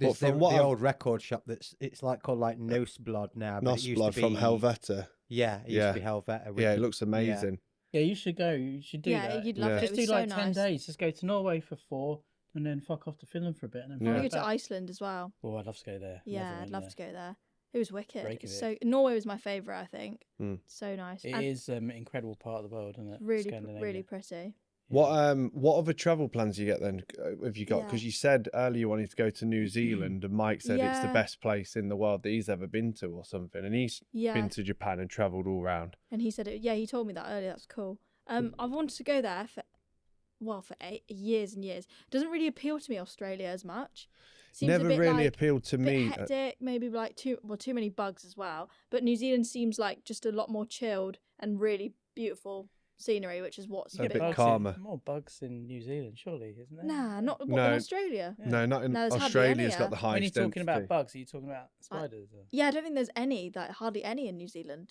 There's the old record shop it's like called like Nos Blood now. But Nos Blood from Helvete. Yeah, it used to be Helvete. Yeah, it looks amazing. Yeah, you should go. You should do that. Yeah, you'd love it. Just It was do like so 10 nice. days. Just go to Norway for 4 and then fuck off to Finland for a bit. And then I want to go to Iceland as well. Oh, I'd love to go there. Yeah, I'd love to go there. It was wicked. Reykjavik. So Norway was my favourite, I think. So nice. It is an incredible part of the world, isn't it? Really pretty. What other travel plans you get then? Have you got? Because you said earlier you wanted to go to New Zealand, and Mike said it's the best place in the world that he's ever been to, or something. And he's been to Japan and travelled all around. And he said it. Yeah, he told me that earlier. That's cool. I've wanted to go there for years and years. It doesn't really appeal to me, Australia, as much. Seems Never a bit really like, appealed to me. Hectic, maybe like too many bugs as well. But New Zealand seems like just a lot more chilled and really beautiful scenery, which is what's a bit calmer. More bugs in New Zealand, surely, isn't there? Nah, not in Australia. Yeah. No, not in Australia's got the highest When you're talking density. about bugs, are you talking about spiders? Yeah, I don't think there's hardly any in New Zealand.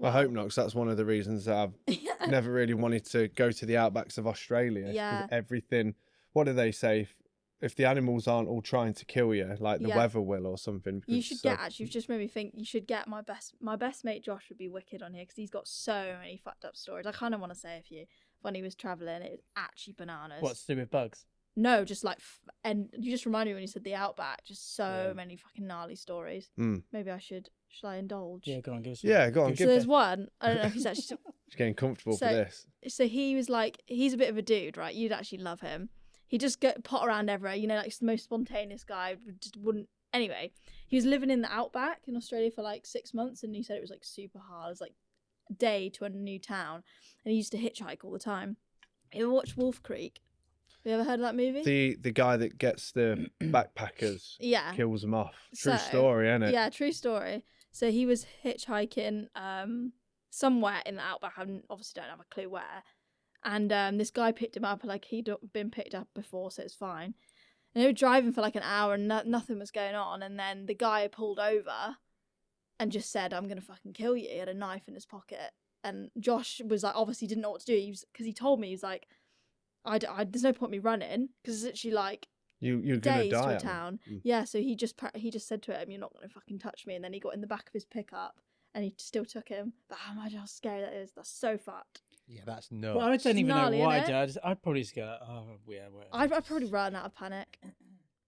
I hope not, because that's one of the reasons that I've never really wanted to go to the outbacks of Australia. Yeah. Everything, what do they say? If the animals aren't all trying to kill you, like the weather will or something. You should you've just made me think, you should get my best mate Josh would be wicked on here, because he's got so many fucked up stories. I kind of want to say a few. When he was travelling, it was actually bananas. What's to do with bugs? No, just like, and you just reminded me when you said the outback, just so many fucking gnarly stories. Maybe should I indulge? Yeah, go on, give us. Yeah, go on. So there's one, I don't know if he's actually... Just getting comfortable for this. So he was like, he's a bit of a dude, right? You'd actually love him. He just pot around everywhere, you know, like the most spontaneous guy, just wouldn't. Anyway, he was living in the outback in Australia for like 6 months, and he said it was like super hard. It was like a day to a new town, and he used to hitchhike all the time. You ever watched Wolf Creek? Have you ever heard of that movie? The guy that gets the backpackers, kills them off. True story, isn't it? Yeah, true story. So he was hitchhiking somewhere in the outback. I obviously don't have a clue where. And this guy picked him up, like he'd been picked up before, so it's fine. And they were driving for like an hour and nothing was going on. And then the guy pulled over and just said, "I'm going to fucking kill you." He had a knife in his pocket. And Josh was like, obviously didn't know what to do. Because he told me, he was like, there's no point me running, because it's literally like you're going to die to a town. Yeah, so he just said to him, "You're not going to fucking touch me." And then he got in the back of his pickup and he still took him. But imagine how scary that is. That's so fucked. Yeah, that's nuts. Well, I don't even gnarly, know what I'd do. I'd probably just go, whatever. I'd probably run out of panic.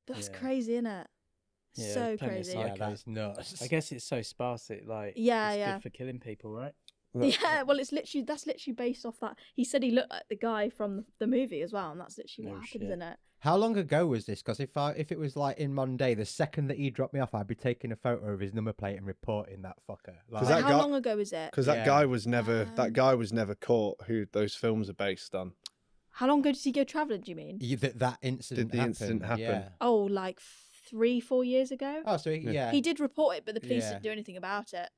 But that's crazy, isn't it? Yeah, so crazy. Yeah, that's nuts. I guess it's so sparse. It's good for killing people, right? Yeah, well, that's literally based off that. He said he looked like the guy from the movie as well, and that's literally what happens in it. How long ago was this? Because if it was like in Monday, the second that he dropped me off, I'd be taking a photo of his number plate and reporting that fucker. Like, how long ago was it? Because that guy was never caught. Who those films are based on. How long ago did he go travelling? Do you mean? That incident? Did the incident happen? Yeah. Oh, like 3-4 years ago. Oh, so he did report it, but the police didn't do anything about it.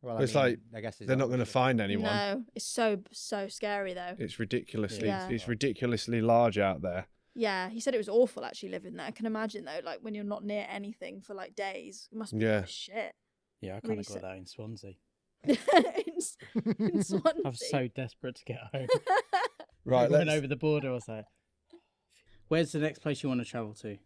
Well, I guess they're not going to find anyone. No, it's so scary though. It's ridiculously large out there. Yeah, he said it was awful actually living there. I can imagine though, like when you're not near anything for like days, it must be like shit. Yeah, I kind of got that in Swansea. in Swansea. I was so desperate to get home. Right, went over the border. I was like, "Where's the next place you want to travel to?"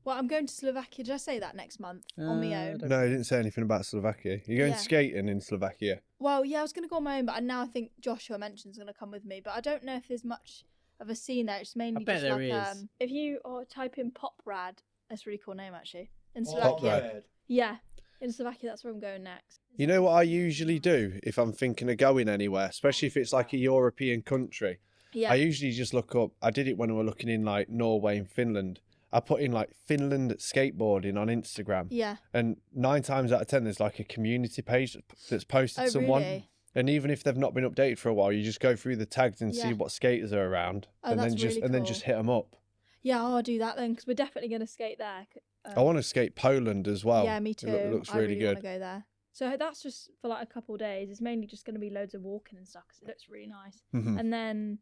Well, I'm going to Slovakia. Did I say that next month on my own? No, I didn't say anything about Slovakia. You're going skating in Slovakia? Well, yeah, I was going to go on my own, but now I think Joshua mentioned is going to come with me. But I don't know if there's much of a scene there. It's mainly just like if you type in Pop Rad, that's a really cool name actually. In Slovakia. Yeah, in Slovakia, that's where I'm going next. You know what I usually do if I'm thinking of going anywhere, especially if it's like a European country? Yeah. I usually just look up. I did it when we were looking in like Norway and Finland. I put in like Finland skateboarding on Instagram. Yeah. And 9 times out of 10, there's like a community page that's posted someone. Really? And even if they've not been updated for a while, you just go through the tags and see what skaters are around, and then just then just hit them up. Yeah, I'll do that then, because we're definitely going to skate there. I want to skate Poland as well. Yeah, me too. It looks really good. I want to go there. So that's just for like a couple of days. It's mainly just going to be loads of walking and stuff, because it looks really nice. Mm-hmm. And then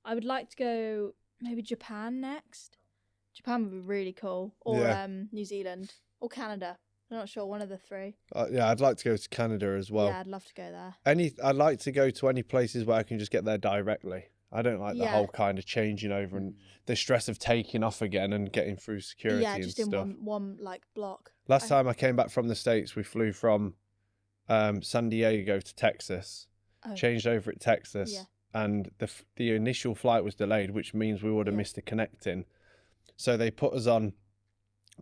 I would like to go maybe Japan next. Japan would be really cool, or New Zealand, or Canada. I'm not sure, one of the 3. Yeah, I'd like to go to Canada as well. Yeah, I'd love to go there. I'd like to go to any places where I can just get there directly. I don't like the whole kind of changing over and the stress of taking off again and getting through security and stuff. Yeah, just in one like block. Last time I came back from the States, we flew from San Diego to Texas, changed over at Texas, and the initial flight was delayed, which means we would have missed the connecting. So they put us on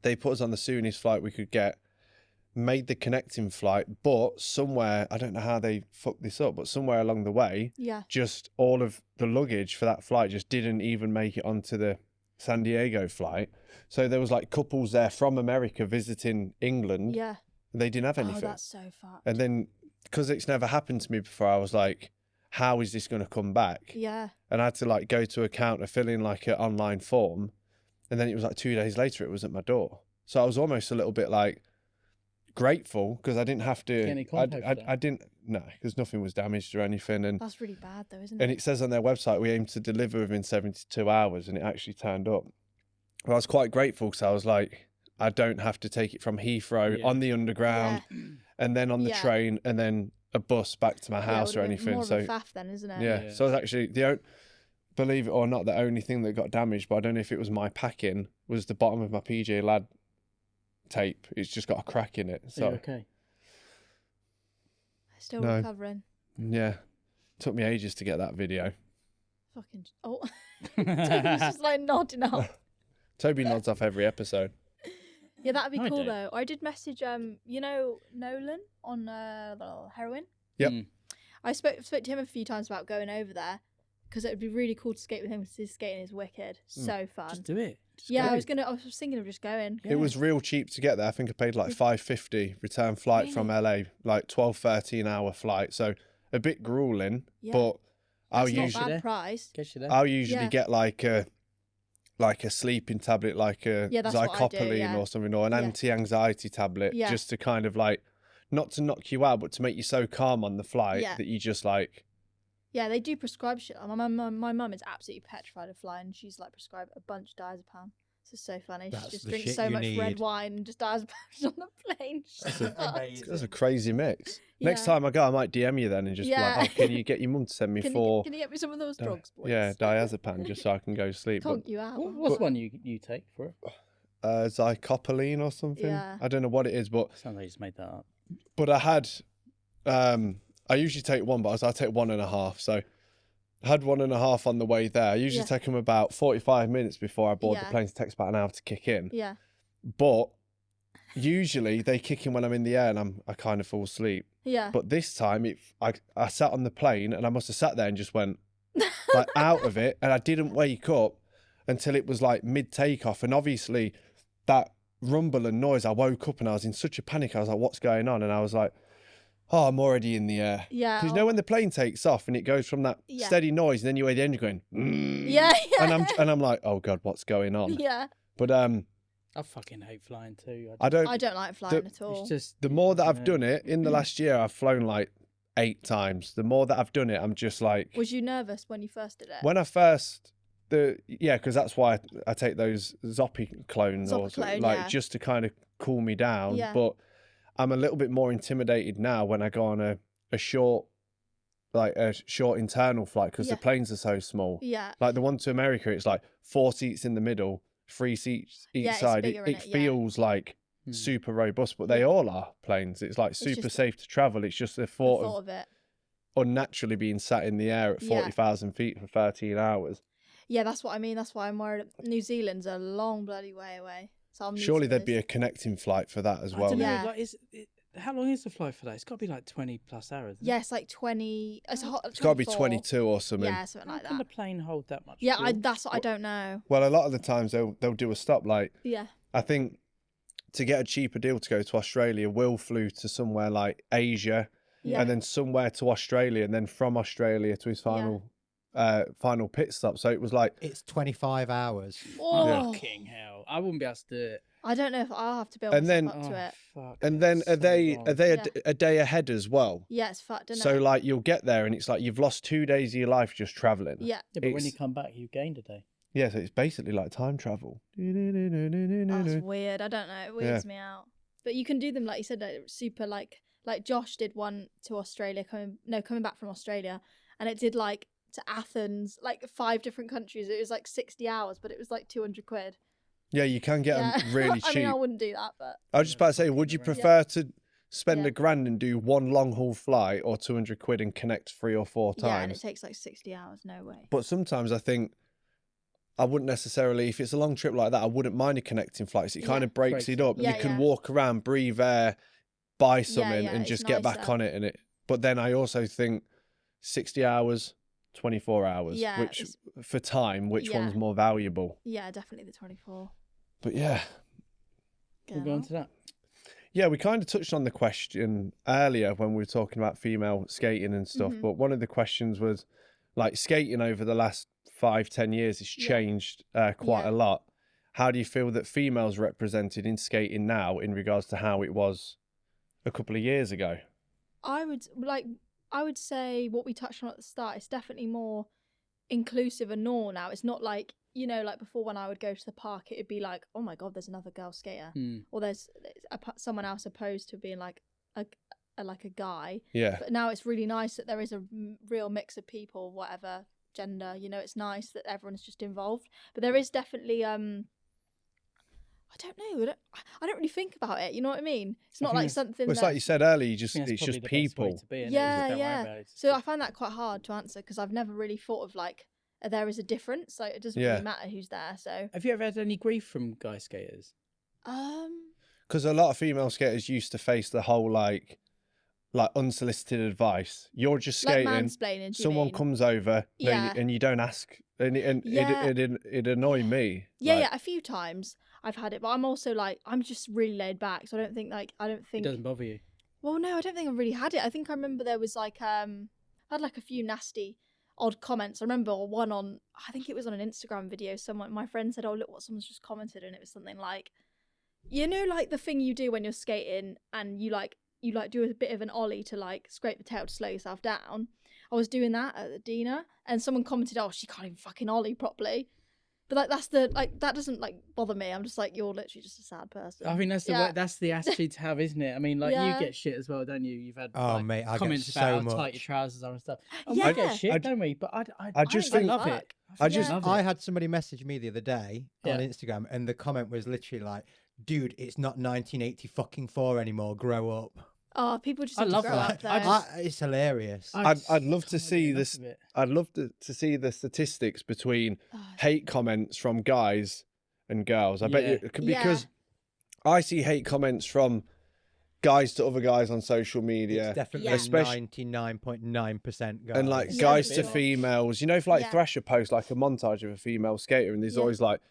the soonest flight we could get, made the connecting flight, but somewhere, I don't know how they fucked this up, but somewhere along the way, just all of the luggage for that flight just didn't even make it onto the San Diego flight. So there was like couples there from America visiting England. Yeah. They didn't have anything. Oh, that's so fucked. And then, because it's never happened to me before, I was like, how is this going to come back? Yeah. And I had to like go to a counter, fill in like an online form. And then it was like 2 days later, it was at my door. So I was almost a little bit like grateful because I didn't have to. I didn't, no, because nothing was damaged or anything. And that's really bad though, isn't it? And it says on their website, we aim to deliver within 72 hours, and it actually turned up. But I was quite grateful because I was like, I don't have to take it from Heathrow on the underground and then on the train and then a bus back to my house or anything. More of a faff then, isn't it? Yeah. So I was actually believe it or not, the only thing that got damaged, but I don't know if it was my packing, was the bottom of my PJ Lad tape. It's just got a crack in it. So okay. Still recovering. Yeah. Took me ages to get that video. Fucking Toby's just like nodding off. Toby nods off every episode. Yeah, that'd be cool though. I did message you know Nolan on Heroin. Yep. I spoke to him a few times about going over there because it would be really cool to skate with him because his skating is wicked. So fun. Just do it. I was thinking of just going. It was real cheap to get there. I think I paid like $5.50 return flight from LA, like 12-13 hour flight. So a bit grueling, but I'll usually get like a sleeping tablet, like a Zycopoline or something, or an anti-anxiety tablet, just to kind of like, not to knock you out, but to make you so calm on the flight that you just like. Yeah, they do prescribe shit. My mum is absolutely petrified of flying. She's like prescribed a bunch of diazepam. This is so funny. She just drinks so much red wine and just diazepam on the plane. That's a crazy mix. Next time I go, I might DM you then and just be like, oh, can you get your mum to send me can you get me some of those drugs, boys? Yeah, diazepam, just so I can go sleep. Conk you out. What's one you take for it? Zycopoline or something. Yeah. I don't know what it is, but sounds like you just made that up. But I had, I usually take one, but I take 1.5. So I had 1.5 on the way there. I usually take them about 45 minutes before I board the plane. It takes about an hour to kick in. Yeah. But usually they kick in when I'm in the air and I kind of fall asleep. Yeah. But this time I sat on the plane and I must have sat there and just went like out of it, and I didn't wake up until it was like mid takeoff. And obviously that rumble and noise, I woke up and I was in such a panic. I was like, what's going on? And I was like, oh, I'm already in the air. Yeah. Because you know when the plane takes off and it goes from that steady noise and then you hear the engine going, yeah. And I'm like, oh God, what's going on? Yeah. But I fucking hate flying too. I don't like flying at all. It's just the more that I've done it in the last year, I've flown like 8 times. The more that I've done it, I'm just like. Was you nervous when you first did it? When I first, because that's why I take those Zoppy clones just to kind of cool me down. Yeah. But I'm a little bit more intimidated now when I go on a short internal flight because the planes are so small. Yeah. Like the one to America, it's like 4 seats in the middle, 3 seats each side. It feels like super robust, but they all are planes. It's like super safe to travel. It's just the thought of it unnaturally being sat in the air at 40,000 feet for 13 hours. Yeah, that's what I mean. That's why I'm worried. New Zealand's a long bloody way away. So surely there'd be a connecting flight for that as well. I don't know, like, how long is the flight for that? It's got to be like 20 plus hours. Yeah, it's like 20. It's got to be 22 or something. Yeah, something like that. How can the plane hold that much? Yeah, that's what I don't know. Well, a lot of the times they'll do a stop. Like, I think to get a cheaper deal to go to Australia, Will flew to somewhere like Asia, and then somewhere to Australia, and then from Australia to his final pit stop. So it was like it's 25 hours. Oh. Fucking hell! I wouldn't be able to do it. I don't know if I'll have to build myself up to it. Fuck, and then are they a day ahead as well? Yeah, it's fucked, isn't it? So like you'll get there and it's like you've lost 2 days of your life just traveling. Yeah. But when you come back, you gained a day. Yeah, so it's basically like time travel. That's weird. I don't know. It weirds me out. But you can do them like you said, super like Josh did one to Australia coming back from Australia, and it did like to Athens, like 5 different countries. It was like 60 hours, but it was like 200 quid. Yeah, you can get them really cheap. I mean, I wouldn't do that, but I was just about to say, would you prefer to spend £1,000 and do one long haul flight, or 200 quid and connect 3 or 4 times? Yeah, and it takes like 60 hours. No way. But sometimes I think I wouldn't necessarily, if it's a long trip like that, I wouldn't mind a connecting flight. It kind of breaks it up. You can walk around, breathe air, buy something, and just get back on it. But then I also think 60 hours, 24 hours, which for time, which one's more valuable? Yeah, definitely the 24. But yeah. We'll go on to that. Yeah, we kind of touched on the question earlier when we were talking about female skating and stuff. But one of the questions was, like, skating over the last 5-10 years has changed quite a lot. How do you feel that females represented in skating now in regards to how it was a couple of years ago? I would say what we touched on at the start, it's definitely more inclusive and normal now. It's not like, you know, like before when I would go to the park, it would be like, oh my God, there's another girl skater. Or there's someone else opposed to being like a guy. Yeah. But now it's really nice that there is a real mix of people, whatever gender, you know, it's nice that everyone's just involved. But there is definitely, I don't know, I don't really think about it, you know what I mean? It's not like something it's like you said earlier, it's just people. Yeah. So I find that quite hard to answer because I've never really thought of like, there is a difference, so it doesn't really matter who's there. So have you ever had any grief from guy skaters? Because a lot of female skaters used to face the whole like unsolicited advice. You're just skating, like mansplaining, someone comes over and you don't ask, and it'd annoy me. Yeah, a few times I've had it, but I'm also like, I'm just really laid back, so I don't think it doesn't bother you. Well, no, I don't think I've really had it. I think I remember there was like I had like a few nasty odd comments. I remember one on, I think it was on an Instagram video, my friend said, oh look what someone's just commented, and it was something like, you know, like the thing you do when you're skating and you do a bit of an ollie to like scrape the tail to slow yourself down. I was doing that at the Dina and someone commented, oh, she can't even fucking ollie properly. But like that doesn't like bother me. I'm just like, you're literally just a sad person. I mean, that's the attitude to have, isn't it? I mean, like you get shit as well, don't you? You've had mate, I comments get about so how tight your trousers are and stuff. Yeah. We get shit, don't we? But I just love it. I had somebody message me the other day on Instagram, and the comment was literally like, "Dude, it's not 1984 anymore. Grow up." Oh, people just grow up there. It's hilarious. I'd love to see this. I'd love to see the statistics between hate comments from guys and girls. I bet you, because I see hate comments from guys to other guys on social media. It's definitely 99.9% guys. And like guys to females. You know, if like Thrasher posts like a montage of a female skater, and there's always like,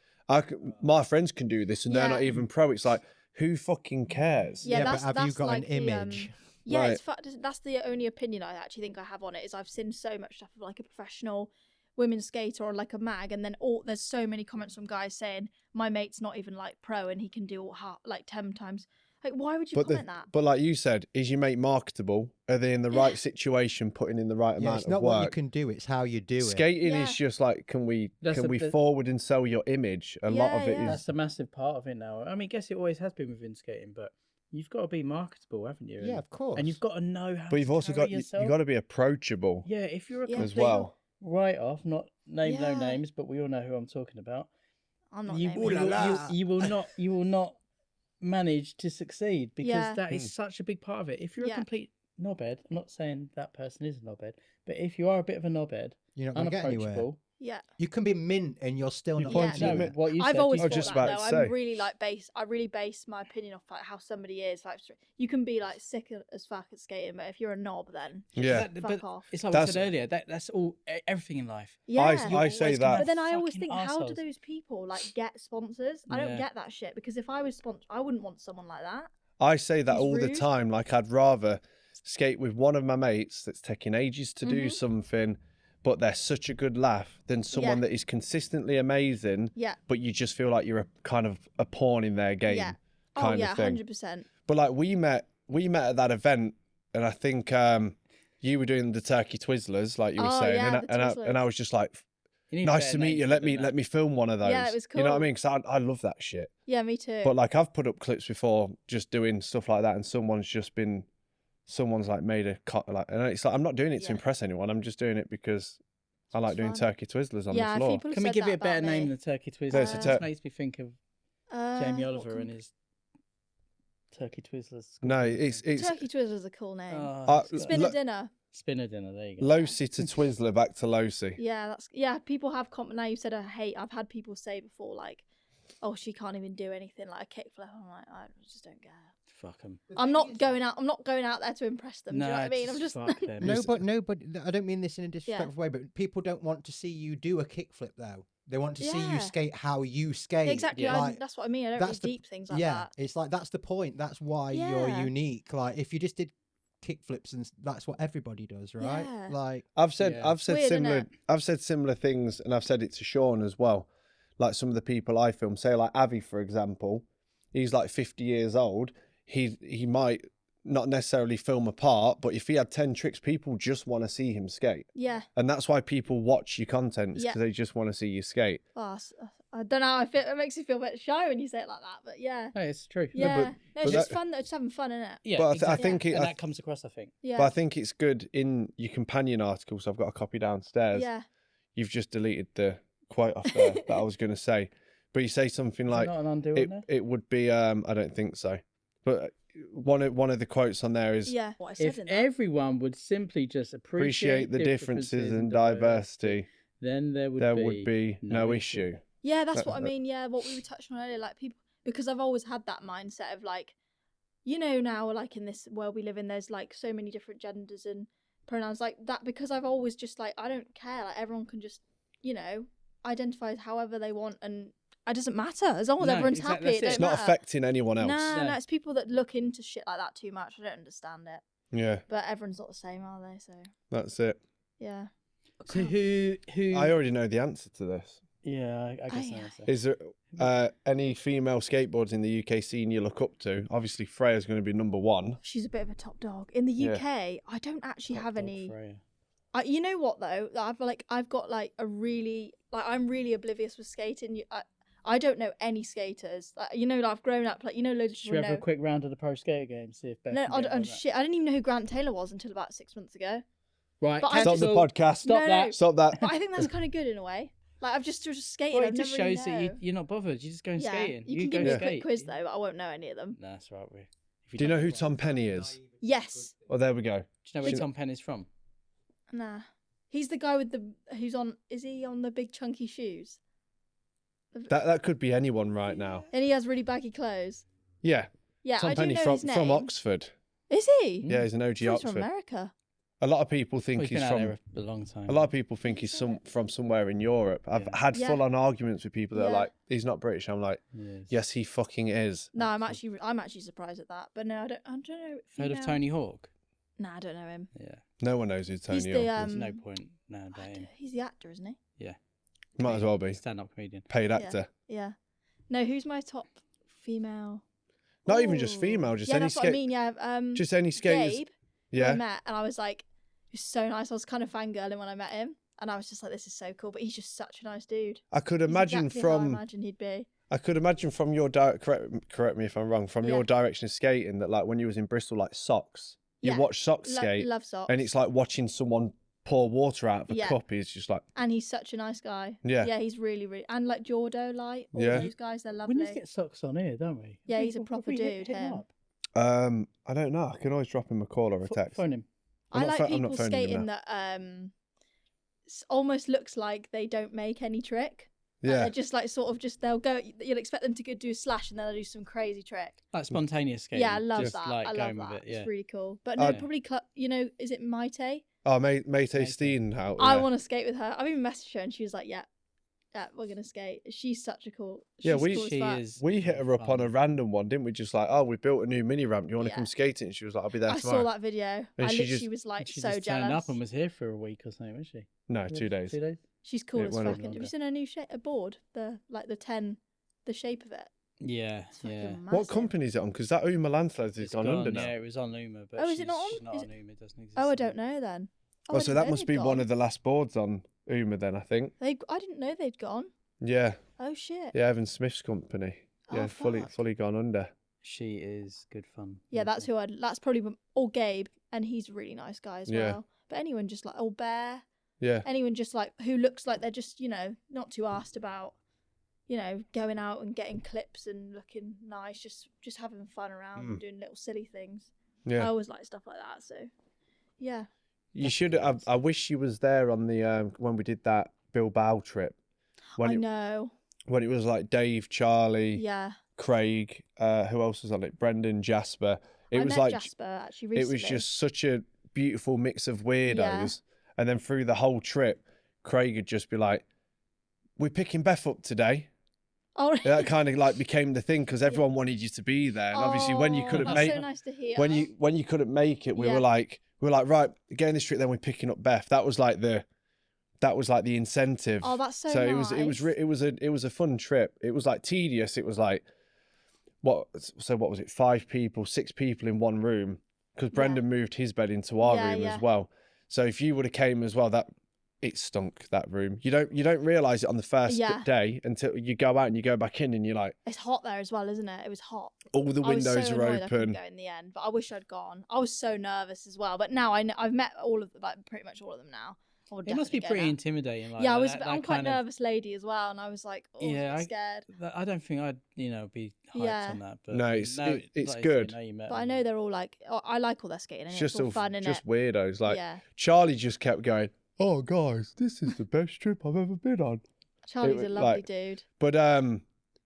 my friends can do this, and they're not even pro. It's like, who fucking cares? Yeah, but have you got like an image? Right. That's the only opinion I actually think I have on it, is I've seen so much stuff of like a professional women's skater or like a mag, and then there's so many comments from guys saying, my mate's not even like pro and he can do like 10 times. Like, why would you comment that? But like you said, is your mate marketable? Are they in the right situation, putting in the right amount of work? It's not what you can do, it's how you do it. Skating is just like, can we forward and sell your image? A lot of it is. That's a massive part of it now. I mean, I guess it always has been within skating, but you've got to be marketable, haven't you? Yeah, of course. And you've got to know how. But you've also got you've got to be approachable. Yeah, if you're a as well. Right off, not no names, but we all know who I'm talking about. I'm not. You will not manage to succeed, because that is such a big part of it. If you're a complete knobhead, I'm not saying that person is a knobhead, but if you are a bit of a knobhead, you're not going to get anywhere. Yeah, you can be mint and you're still not. What you I've said, always thought just that about though. to say. I really base my opinion off like how somebody is. Like, you can be like sick as fuck at skating, but if you're a knob, then fuck off. It's like I said earlier. That's all. Everything in life. Yeah, I say that. But then I always think, how do those people like get sponsors? I don't get that shit, because if I was sponsored, I wouldn't want someone like that. I say that all the time. Like, I'd rather skate with one of my mates that's taking ages to do something, but they're such a good laugh, than someone that is consistently amazing, but you just feel like you're a pawn in their game. Yeah. Kind of thing. 100%. But like we met at that event, and I think you were doing the turkey twizzlers, like you were saying, and I was just like, nice to meet you. Let me film one of those. Yeah, it was cool. You know what I mean? Because I love that shit. Yeah, me too. But like, I've put up clips before, just doing stuff like that, and someone's like made a cut, like, and it's like, I'm not doing it to impress anyone. I'm just doing it because I like doing turkey twizzlers on the floor. Can we give it a better name than turkey twizzlers? It makes me think of Jamie Oliver and his turkey twizzlers. No, it's turkey twizzlers is a cool name. Spinner dinner. Spinner dinner. There you go. Losi to Twizzler, back to Losi. Yeah, People have now you said I've had people say before like, oh, she can't even do anything like a kickflip. I'm like, I just don't care. Fuck them. I'm not going out there to impress them. No, do you know what I mean? I'm just fuck them. No, but I don't mean this in a disrespectful way, but people don't want to see you do a kickflip though. They want to see you skate how you skate. Exactly. Like, that's what I mean. I don't really deep things like that. Yeah, it's like that's the point. That's why you're unique. Like if you just did kickflips and that's what everybody does, right? Yeah. Like I've said Weird, similar things, and I've said it to Sean as well. Like some of the people I film, say like Avi for example, he's like 50 years old. He might not necessarily film a part, but if he had 10 tricks, people just want to see him skate. Yeah. And that's why people watch your content, because they just want to see you skate. Oh, I don't know. It makes you feel a bit shy when you say it like that, but yeah. No, it's true. Yeah. No, it's just fun. It's just having fun, isn't it? Yeah, but exactly. I think and that comes across, I think. Yeah. But I think it's good in your companion article, so I've got a copy downstairs. Yeah. You've just deleted the quote off there that I was going to say. But you say something like, not an undo on there? It would be, I don't think so. But one of the quotes on there is, what I said if in that. everyone would simply just appreciate the differences and diversity, then there would be no issue. Yeah, that's what I mean. Yeah, what we were touching on earlier, like people, because I've always had that mindset of like, you know, now like in this world we live in, there's like so many different genders and pronouns like that. Because I've always just like, I don't care. Like everyone can just, you know, identify however they want, and it doesn't matter as long as everyone's happy. It's not affecting anyone else. No, it's people that look into shit like that too much. I don't understand it. Yeah, but everyone's not the same, are they? So that's it. Yeah. So who? I already know the answer to this. Yeah, I guess so. Is there any female skateboards in the UK scene you look up to? Obviously, Freya's going to be number one. She's a bit of a top dog in the UK. I don't actually have any. You know what though? I've got like a really I'm really oblivious with skating. I don't know any skaters. You know, I've grown up loads of people. Should we have a quick round of the pro skater game? See if Beth I didn't even know who Grant Taylor was until about 6 months ago. Right, stop the podcast. Stop that. But I think that's kind of good in a way. Like I've just skated. Well, it just shows that you're not bothered. You're just going skating. You can give me a quick quiz though, but I won't know any of them. No, that's right. Do you know who Tom Penny is? Yes. Oh, there we go. Do you know where Tom Penny's from? Nah, he's the guy with who's on. Is he on the big chunky shoes? That could be anyone right now. And he has really baggy clothes. Yeah. Yeah, Tom I Penny do know his name. from Oxford. Is he? Yeah, he's an OG He's Oxford. from America. A lot of people think he's been from out there a long time. A lot of people think he's from somewhere in Europe. I've had full-on arguments with people that are like, he's not British. I'm like, yes, he fucking is. No, I'm actually surprised at that. But no, I don't know. Heard of Tony Hawk? Nah, I don't know him. Yeah. No one knows who Tony Hawk is. There's no point now about him. He's the actor, isn't he? Yeah. Might as well be. Stand-up comedian. Paid actor. Yeah. No, who's my top female? Not even just female, just any that's what I mean. Yeah. Just any skaters. Gabe, yeah. I met, and I was like, he was so nice. I was kind of fangirling when I met him, and I was just like, this is so cool. But he's just such a nice dude. I could imagine exactly how I imagine he'd be. I could imagine from your correct me if I'm wrong. From your direction of skating, that like when you was in Bristol, like Socks, you watch Socks skate, love Socks, and it's like watching someone pour water out of a cup. He's just like, and he's such a nice guy. Yeah, he's really, really, and like Jordo, like all those guys, they're lovely. We need to get Socks on here, don't we? Yeah, he's a proper dude. Him. I don't know. I can always drop him a call or a text. Phone him. I like people skating that almost looks like they don't make any trick. Yeah, they're just like they'll go. You'll expect them to do a slash and then they'll do some crazy trick. Like spontaneous skating. Yeah, I love just that. Like I love that. With it, yeah. It's really cool. But no, probably is it Maite? Oh, Maite Steen. I want to skate with her. I've even messaged her and she was like, yeah, we're gonna skate. She's such a cool. We hit her up on a random one, didn't we? Just like, oh, we built a new mini ramp. Do you want to come skating? And she was like, I'll be there tomorrow. I saw that video. And she was like so jealous. She turned up and was here for a week or something, was she? No, 2 days. 2 days. She's cool as fuck. Have you seen her new board? The shape of it. Yeah, What company is it on? Because that Uma Landslides is gone under now. Yeah, it was on Uma, but is it not on? She's not on Uma. It doesn't exist. Oh, I don't know then. Oh, so that must be one of the last boards on Uma then, I think. I didn't know they'd gone. Yeah. Oh shit. Yeah, Evan Smith's company. Yeah, fully gone under. She is good fun. Yeah, that's probably Gabe, and he's a really nice guy as well. But anyone just like Bear. anyone just like who looks like they're just, you know, not too asked about, you know, going out and getting clips and looking nice, just having fun around and doing little silly things. I always like stuff like that. So, yeah. You should. I wish you was there on the when we did that Bilbao trip. I know. When it was like Dave, Charlie, Craig, who else was on it? Brendan, Jasper. I met Jasper actually recently. It was just such a beautiful mix of weirdos. And then through the whole trip, Craig would just be like, "We're picking Beth up today." Oh, that kind of like became the thing because everyone wanted you to be there. And obviously, when you couldn't make, so nice to hear. When you couldn't make it, we were like, right, getting this trip. Then we're picking up Beth. That was like the incentive. Oh, that's so nice. It was a fun trip. It was like tedious. It was like what was it? 5 people, 6 people in one room because Brendan moved his bed into our room as well. So if you would have came as well, it stunk, that room. You don't realise it on the first day until you go out and you go back in and you're like... It's hot there as well, isn't it? It was hot. All the windows are open. I couldn't go in the end, but I wish I'd gone. I was so nervous as well. But now I've met pretty much all of them now. It must be pretty intimidating. Like, I'm quite a nervous lady as well, and I was like, scared. I don't think I'd, be hyped on that. But no, it's good. But I know they're all like, I like all their skating. And it's all fun, innit? Just weirdos. Like Charlie just kept going, "Oh, guys, this is the best trip I've ever been on." Charlie's a lovely dude.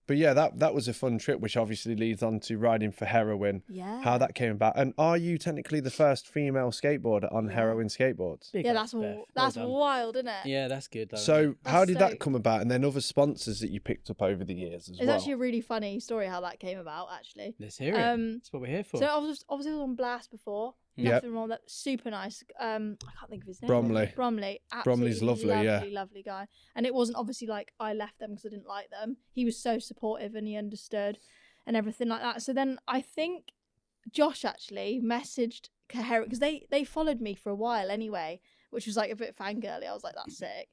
But yeah, that was a fun trip, which obviously leads on to riding for Heroin. Yeah. How that came about. And are you technically the first female skateboarder on Heroin Skateboards? That's wild, isn't it? Yeah, that's good. So how did that come about? And then other sponsors that you picked up over the years as well? It's actually a really funny story how that came about, actually. Let's hear it. That's what we're here for. So I was on Blast before. Nothing wrong. That's super nice. I can't think of his name. Bromley. Bromley's lovely, lovely guy. And it wasn't obviously like I left them because I didn't like them. He was so supportive and he understood and everything like that. So then I think Josh actually messaged Heroin because they followed me for a while anyway, which was like a bit fangirly. I was like, that's sick.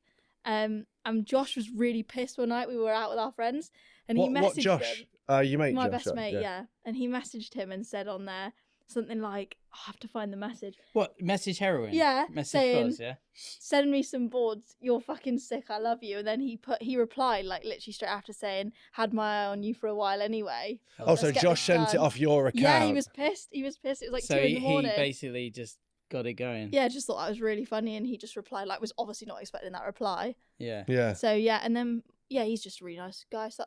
And Josh was really pissed one night. We were out with our friends and he messaged what Josh? You mate my Josh, best mate, yeah. And he messaged him and said on there something like, I have to find the message. What? Message Heroin? Yeah. Message saying, Fuzz, yeah? Send me some boards. You're fucking sick. I love you. And then he replied like literally straight after saying, had my eye on you for a while anyway. Oh, so Josh sent it off your account? Yeah, he was pissed. It was like 2 in the morning. So he basically just got it going. Yeah, just thought that was really funny. And he just replied, like, was obviously not expecting that reply. Yeah. Yeah. So yeah, and then, he's just a really nice guy. So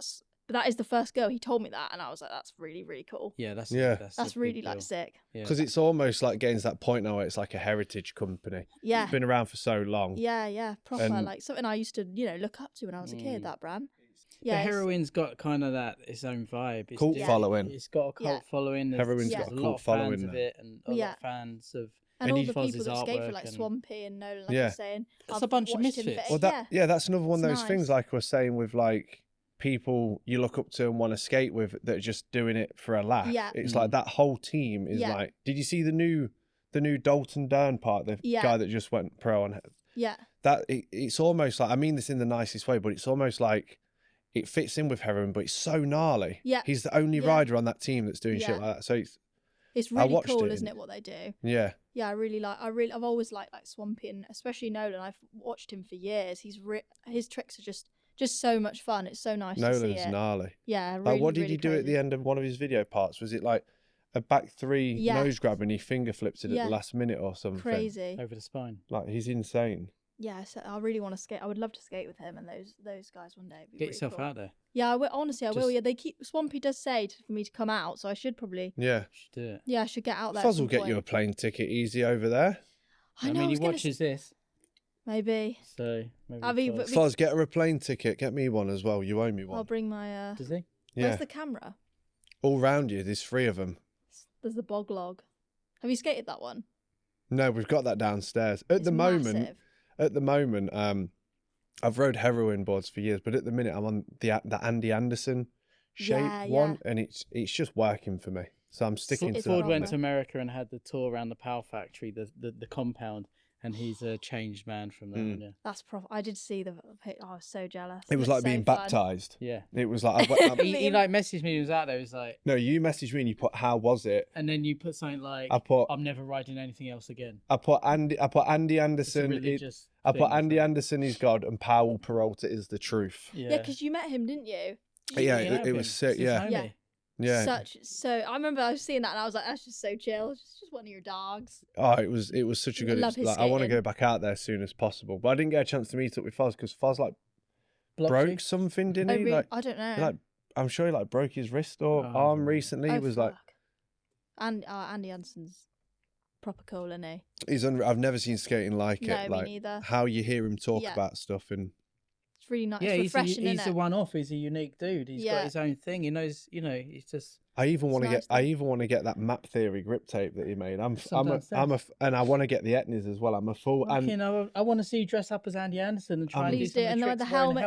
but that is the first girl. He told me that, and I was like, "That's really, really cool." Yeah, that's really like sick. Because it's almost like getting to that point now where it's like a heritage company. Yeah, it's been around for so long. Yeah, proper like something I used to look up to when I was a kid. That brand. Yeah, the Heroin's got kind of its own vibe. It's cult following. It's got a cult following. Heroin's got a cult following of it, and a lot of fans of. And all the people that skate for like Swampy and Nolan, like you're saying, it's a bunch of misfits. Well, that's another one of those things. Like we're saying with like. People you look up to and want to skate with that are just doing it for a laugh. Yeah. It's like that whole team is like. Did you see the new Dalton Dern part? The guy that just went pro on. Yeah. It's almost like, I mean this in the nicest way, but it's almost like it fits in with Heroin, but it's so gnarly. Yeah. He's the only rider on that team that's doing shit like that. So it's really cool, isn't it? What they do. Yeah. Yeah, I've always liked like Swampy and especially Nolan. I've watched him for years. His tricks are just so much fun. It's so nice to see it. Nolan's gnarly. Yeah, really, like, what did really he do crazy. at the end of one of his video parts? Was it like a back 3 nose grab and he finger flipped it at the last minute or something? Crazy. Over the spine. Like, he's insane. Yeah, so I really want to skate. I would love to skate with him and those guys one day. Get yourself out there. Yeah, honestly, I will. Yeah, Swampy does say for me to come out, so I should probably. Yeah. Should do it. Yeah, I should get out there. Fuzz will get you a plane ticket easy over there. I know. He watches this. Maybe. So maybe Fuzz, get her a plane ticket. Get me one as well. You owe me one. I'll bring my. Does he? Yeah. Where's the camera? All round you. There's 3 of them. There's the bog log. Have you skated that one? No, we've got that downstairs. At the moment, I've rode Heroin boards for years, but at the minute I'm on the Andy Anderson shape one, and it's just working for me. So I'm sticking to Forde that. went to America and had the tour around the Power Factory, the compound. And he's a changed man from that. Yeah. That's I did see the. I was so jealous. It was like being baptized. Yeah. It was like he like messaged me. He was out there. He was like, no, you messaged me and you put, how was it? And then you put something like, I'm never riding anything else again. I put Andy Anderson. I put Andy Anderson is God and Powell Peralta is the truth. Yeah, because you met him, didn't you? Yeah, it was sick. Yeah. Yeah. So I remember I was seeing that and I was like, that's just so chill. It's just one of your dogs. Oh, it was such a good. Like, I want to go back out there as soon as possible, but I didn't get a chance to meet up with Foz because Foz like broke something, didn't he? Like, I don't know. Like, I'm sure he like broke his wrist or arm recently. He was like, and Andy Anderson's proper cool, isn't he? I've never seen skating like it. No, like me neither. How you hear him talk about stuff and. It's really nice. Yeah, it's refreshing, he's a one-off. He's a unique dude. He's got his own thing. He knows, he's just. I even want to get that map theory grip tape that he made. And I want to get the Etnies as well. I'm a full. I want to see you dress up as Andy Anderson and try and do some and tricks the helmet.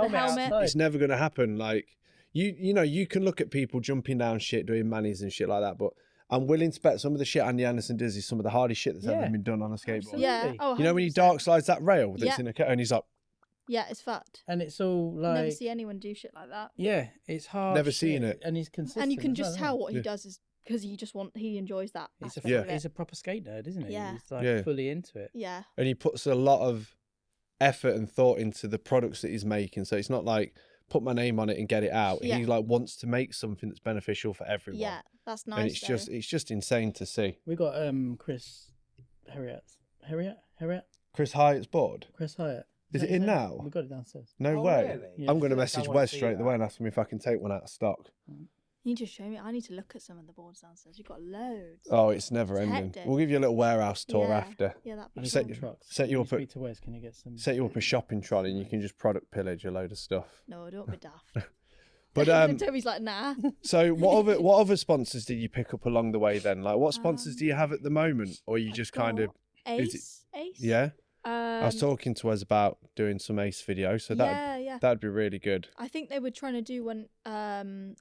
It's never going to happen. Like you can look at people jumping down shit, doing manis and shit like that, but I'm willing to bet some of the shit Andy Anderson does is some of the hardest shit that's ever been done on a skateboard. Absolutely. Yeah. Oh, you know when he dark slides that rail that's in a and he's like. Yeah, it's fucked. And it's all like... Never see anyone do shit like that. Yeah, it's hard. Never seen it. And he's consistent. And you can just tell what he does is because he enjoys that. He's a proper skate nerd, isn't he? Yeah. He's like fully into it. Yeah. And he puts a lot of effort and thought into the products that he's making. So it's not like put my name on it and get it out. Yeah. He like wants to make something that's beneficial for everyone. Yeah, that's nice. And it's just insane to see. We got Chris Harriet? Chris Hyatt's board? Chris Hyatt. Is it in now? We got it downstairs. No way. Really? Yeah. I'm going to message Wes straight away and ask him if I can take one out of stock. You need to show me. I need to look at some of the boards downstairs. You've got loads. Oh, it's never ending. hectic. We'll give you a little warehouse tour after. Yeah, that'd be cool. Set you up speak to Wes, can you get some? Set you up a shopping trolley and you can just product pillage a load of stuff. No, don't be daft. But Toby's like, nah. So what other sponsors did you pick up along the way then? Like what sponsors do you have at the moment, or you just kind of Ace? Yeah. I was talking to us about doing some Ace videos, so that'd be really good. I think they were trying to do one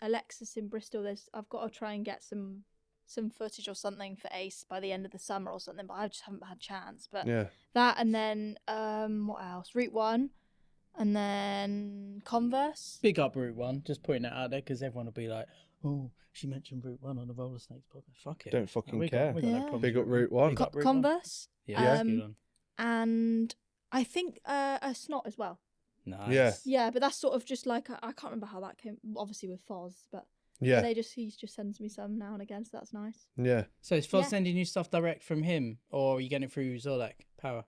Alexis in Bristol. I've got to try and get some footage or something for Ace by the end of the summer or something, but I just haven't had a chance. But that, and then what else? Route 1, and then Converse. Big up Route 1, just putting that out there because everyone will be like, oh, she mentioned Route 1 on the Roller Snakes podcast. Fuck it. Don't fucking care. We got no problem. Big up Route 1. Converse. Yeah. And I think a Snot as well. Nice. Yeah, but that's sort of just like I can't remember how that came. Obviously with Foz, but he just sends me some now and again, so that's nice. Yeah. So is Foz sending you stuff direct from him, or are you getting it through Zolak Power?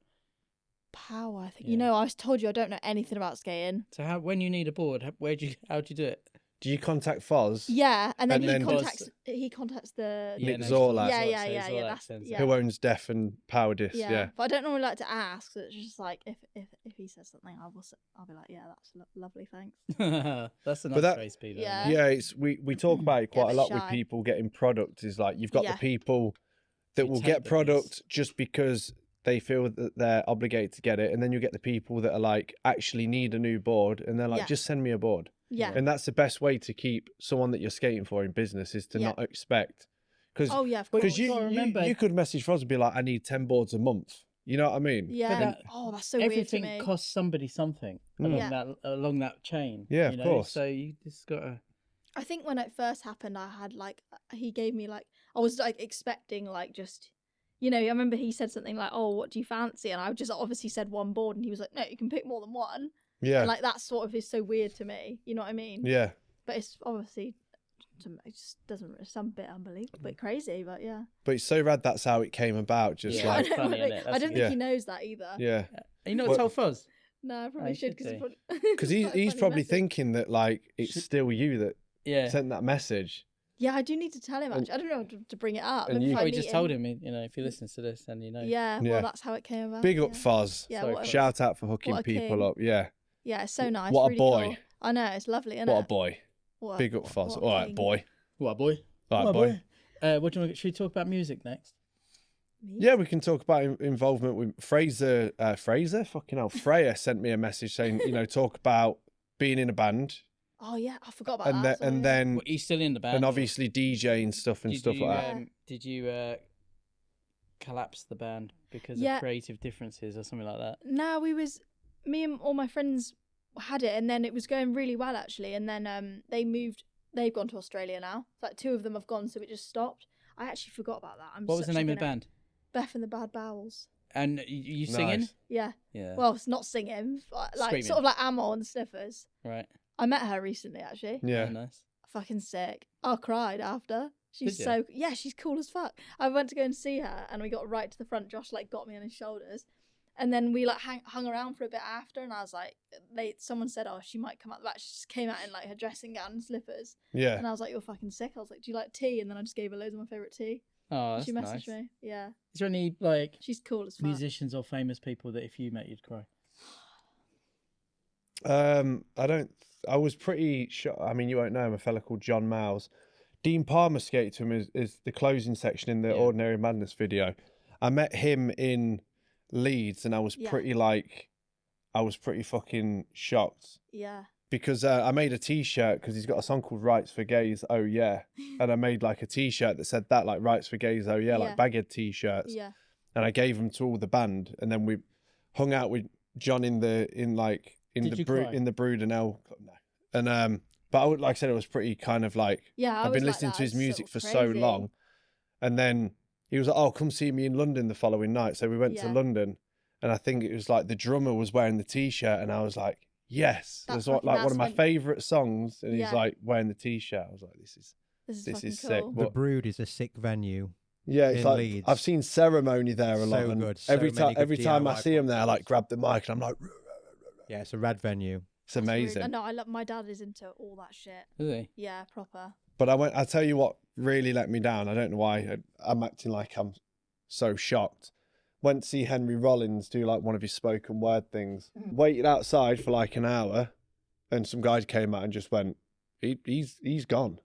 Power, I think. You know, I told you I don't know anything about skating. So when you need a board, how do you do it? Do you contact Foz? Yeah, and then he he contacts the Nick Zorlak. Yeah. Who owns Def and Power Disc. Yeah. But I don't normally like to ask. So it's just like if he says something, I'll be like, yeah, that's lovely, thanks. That's a nice face, Peter. Yeah. We talk about it quite a lot with people getting product. Is like you've got the people that will get product just because they feel that they're obligated to get it, and then you get the people that are like actually need a new board, and they're like, just send me a board. Yeah. And that's the best way to keep someone that you're skating for in business is to not expect. Because you could message Foz and be like, I need 10 boards a month. You know what I mean? Yeah. That's so weird to me. Everything costs somebody something along that chain. Yeah, of course. So you just got to... I think when it first happened, I had he gave me I was expecting just... You know, I remember he said something like, oh, what do you fancy? And I just obviously said one board, and he was like, no, you can pick more than one. Yeah. And that sort of is so weird to me. You know what I mean? Yeah. But it's obviously, it just doesn't, it's some bit unbelievable, a bit crazy, but yeah. But it's so rad that's how it came about. Just I don't think he knows that either. Yeah. You not tell Foz? No, I probably should, because he's probably thinking that it's still you that sent that message. Yeah, I do need to tell him, actually. I don't know to bring it up. And you probably just told him, if he listens to this, then you know. Yeah, well, that's how it came about. Big up Foz. Yeah, shout out for hooking people up. Yeah. Yeah, it's so nice. What really a boy. Cool. I know, it's lovely, isn't it? What a boy. Big up Foz. All right, boy. What a boy. All right, boy. What do you want? Should we talk about music next? Yeah, we can talk about involvement with Fraser. Fucking hell. Freya sent me a message saying, talk about being in a band. Oh yeah, I forgot about that. And then he's still in the band, and obviously DJing stuff and stuff like that. Did you collapsed the band because of creative differences or something like that? No, me and all my friends had it, and then it was going really well actually, and then they've gone to Australia now. Like 2 of them have gone, so it just stopped. I actually forgot about that. What was the name of the band? Beth and the Bad Bowels. And you singing? Nice. Yeah. Yeah. Well, it's not singing, like Screaming. sort of like Ammo and the Sniffers. Right. I met her recently actually. Yeah. Oh, nice. Fucking sick. I cried after. She's Did you? she's cool as fuck. I went to go and see her, and we got right to the front. Josh like got me on his shoulders, and then we like hung around for a bit after. And I was like, someone said, oh, she might come out the back. She just came out in like her dressing gown and slippers. Yeah. And I was like, you're fucking sick. I was like, do you like tea? And then I just gave her loads of my favourite tea. Oh, that's She messaged nice. me. Yeah. Is there any like She's cool as fuck. musicians or famous people that if you met you'd cry? I was pretty sure. I mean, you won't know him. A fella called John Miles. Dean Palmer skated to him is the closing section in the Ordinary Madness video. I met him in Leeds, and I was pretty fucking shocked. Yeah. Because I made a T-shirt because he's got a song called "Rights for Gays." Oh yeah, and I made like a T-shirt that said that, like "Rights for Gays." Oh yeah, like Baghead T-shirts. Yeah. And I gave them to all the band, and then we hung out with John in the Brood and L Club. No. And but like I said, it was pretty kind of like I've been listening to his music for so long, and then he was like, "Oh, come see me in London the following night." So we went to London, and I think it was like the drummer was wearing the T-shirt, and I was like, "Yes, that's like one of my favourite songs," and he's like wearing the T-shirt. I was like, "This is sick." Cool. The Brood is a sick venue. Yeah, it's like Leeds. I've seen Ceremony there a lot. So And good. every time I see him there, I like grab the mic and I'm like, yeah, it's a rad venue. It's amazing. No, I love. My dad is into all that shit. Is he? Yeah, proper. But I tell you what really let me down. I don't know why. I'm acting like I'm so shocked. Went to see Henry Rollins do like one of his spoken word things. Waited outside for like an hour, and some guys came out and just went, he's gone.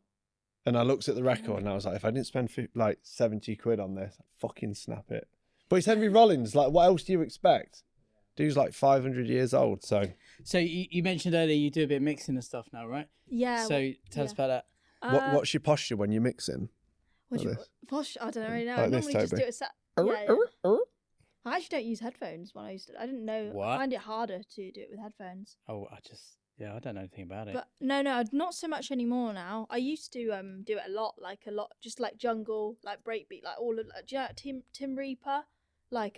And I looked at the record and I was like, if I didn't spend like 70 quid on this, I'd fucking snap it. But it's Henry Rollins. Like, what else do you expect? Dude's like 500 years old. So you mentioned earlier you do a bit of mixing and stuff now, right? Yeah. So tell us about that. What's your posture when you're mixing? Posture? I don't really know. Like I normally this, just Toby. do it. I actually don't use headphones when I used to. I didn't know. What? I find it harder to do it with headphones. Oh, I don't know anything about it. But no, not so much anymore now. I used to do it a lot, just like jungle, like breakbeat, like all of. Do you know Tim Reaper? Like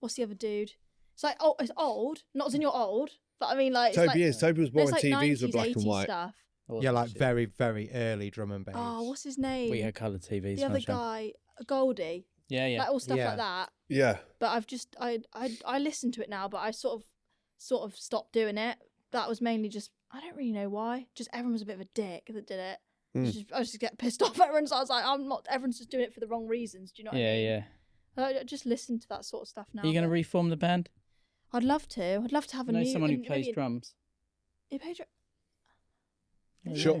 what's the other dude? It's like it's old, not as in you're old, but I mean like Toby is. Toby was born when TVs were 90s, black and 80s white. Stuff. Yeah, like very, very early drum and bass. Oh, what's his name? We had coloured TVs. The other guy, Goldie. Yeah. Like all stuff like that. Yeah. But I've just I listen to it now, but I sort of stopped doing it. That was mainly just I don't really know why. Just everyone was a bit of a dick that did it. I just get pissed off at everyone. So I was like, everyone's just doing it for the wrong reasons. Do you know what I mean? Yeah. I just listen to that sort of stuff now. Are you going to reform the band? I'd love to. I'd love to have a new. Someone who plays drums. He plays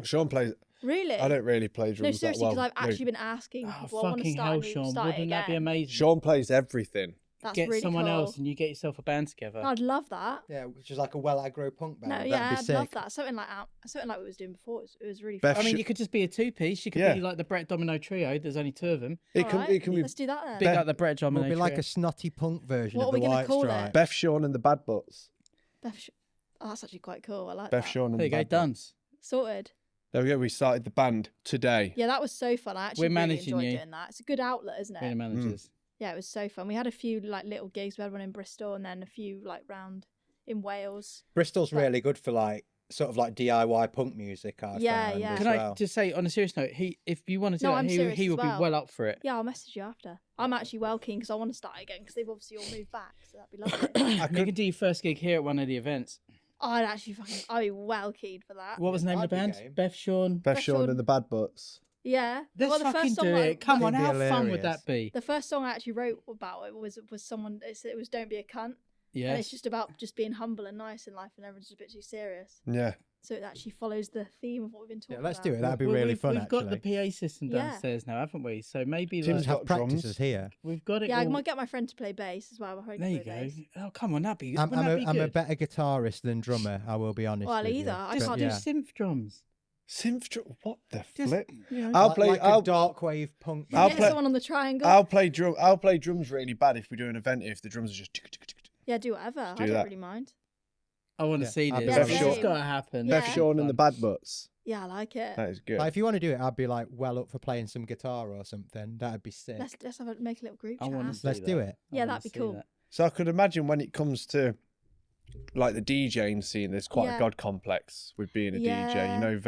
Sean plays. Really? I don't really play drums. No, seriously, because that well. I've actually been asking people. I want to Fucking start hell, a new, Sean! start it Wouldn't that be again. amazing? Sean plays everything. That's Get really someone cool. else and you get yourself a band together. I'd love that. Yeah, which is like a well aggro punk band. No, That'd yeah, be I'd sick. love that. Something like we was doing before. It was really Beth fun. I mean, you could just be a two-piece. You could be like the Brett Domino trio. There's only 2 of them. It can be. Let's do that then. Big like the Brett Domino It'll be like trio. a snotty punk version What of are the we gonna White call it? Stripes. Beth, Sean, and the Bad Butts. Oh, that's actually quite cool. I like Beth, that. Sean, and There the you go, Bad done. Butts. Sorted. There we go. We started the band today. Yeah, that was so fun. I actually We're really managing enjoyed you. doing that. It's a good outlet, isn't Being it? managers. Yeah, it was so fun. We had a few like little gigs. We had one in Bristol and then a few like round in Wales. Bristol's really good for like sort of like DIY punk music. I Yeah, found yeah. as Can well. I just say, on a serious note, if you want to do No, that, I'm serious he as would be well. well up for it. Yeah, I'll message you after. I'm actually well keen because I want to start again because they've obviously all moved back, so that'd be lovely. You could do your first gig here at one of the events. I'd be well keen for that. What was the name of the I'd be band? game. Beth, Sean. Beth, Sean, and the Bad Butts. Yeah. Let's well, the fucking first song do it. Come on, That'd how be fun would hilarious. that be? The first song I actually wrote about it was someone. It was "Don't Be a Cunt." Yeah. And it's just about just being humble and nice in life, and everyone's just a bit too serious. Yeah. So it actually follows the theme of what we've been talking Yeah, about. let's do it. That'd be really fun. We've got the PA system Yeah. downstairs now, haven't we? So maybe Tim's Just like, have got drums. practices here. we've got it. Yeah, I all... might get my friend to play bass as well. There you go. Oh, come on, that'd be. I'm wouldn't that be a good? better guitarist than drummer. I will be honest. Well, with either. you. I Just can't do do. synth drums. What the flip? I'll play a dark wave punk. I'll play someone on the triangle. I'll play drums really bad if we do an event. If the drums are just yeah, do whatever. I don't really mind. I want to see this. It's got to happen. Beth Shawn and the Bad Butts. Yeah, I like it. That is good. Like, if you want to do it, I'd be like well up for playing some guitar or something. That'd be sick. Let's make a little group chat. Let's do it. Yeah, that'd be cool. So I could imagine when it comes to like the DJing scene, there's quite a god complex with being a DJ. You know,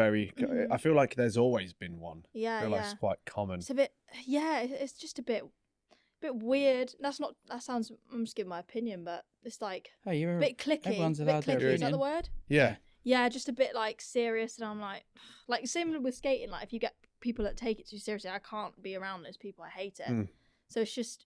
I feel like there's always been one. Yeah, I feel like it's quite common. It's a bit. Yeah, it's just a bit weird. That sounds. I'm just giving my opinion, but it's like a bit clicky. Everyone's allowed their opinion. Is that the word? Yeah. Yeah, just a bit like serious, and I'm like similar with skating. Like if you get people that take it too seriously, I can't be around those people. I hate it. So it's just,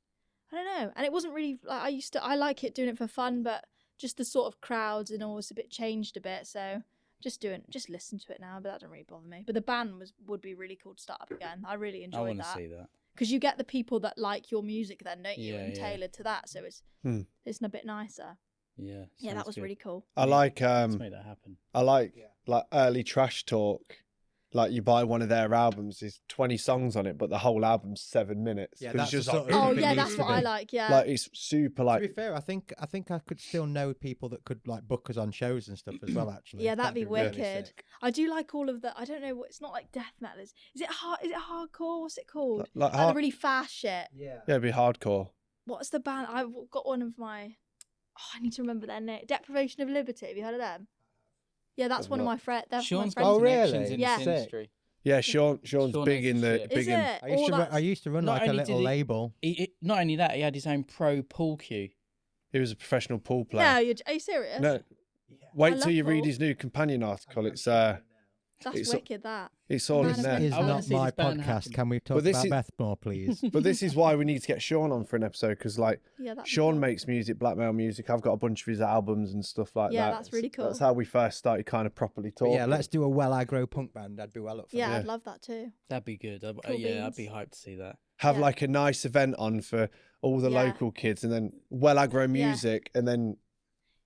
I don't know. And it wasn't really like I like it doing it for fun, but just the sort of crowds and all was a bit changed a bit. So just listen to it now, but that doesn't really bother me. But the band would be really cool to start up again. I really enjoyed that. I want to see that. Because you get the people that like your music then, don't you? And tailored to that, so it's a bit nicer. Yeah. Yeah, that was really cool. I like Let's make that happen. I like early Trash Talk. Like you buy one of their albums, there's 20 songs on it, but the whole album's 7 minutes. Yeah, that's just sort like, of that's what I like. Yeah, like it's super like. To be fair, I think I could still know people that could like book us on shows and stuff as well. Actually, yeah, that'd be wicked. Really I do like all of the. I don't know what. It's not like death metal. Is it hard? Is it hardcore? What's it called? Like the really fast shit. Yeah, it'd be hardcore. What's the band? I've got one of my. Oh, I need to remember their name. Deprivation of Liberty. Have you heard of them? Yeah, that's one of my friends. Sean's got connections in yeah. this industry. Yeah, Sean's big in the Is big in. it? I used to run like a little label. Not only that, he had his own pro pool cue. He was a professional pool player. No, are you serious? No. Wait till you read his new companion article. It's That's wicked. It's all in there. This is not my podcast. Can we talk about Beth more, please? But this is why we need to get Sean on for an episode because, like, Sean makes music, black male music. I've got a bunch of his albums and stuff like that. Yeah, that's really cool. That's how we first started kind of properly talking. But yeah, let's do a well aggro punk band. I'd be well up for that. Yeah, I'd love that too. That'd be good. I'd be hyped to see that. Have like a nice event on for all the local kids and then well aggro music and then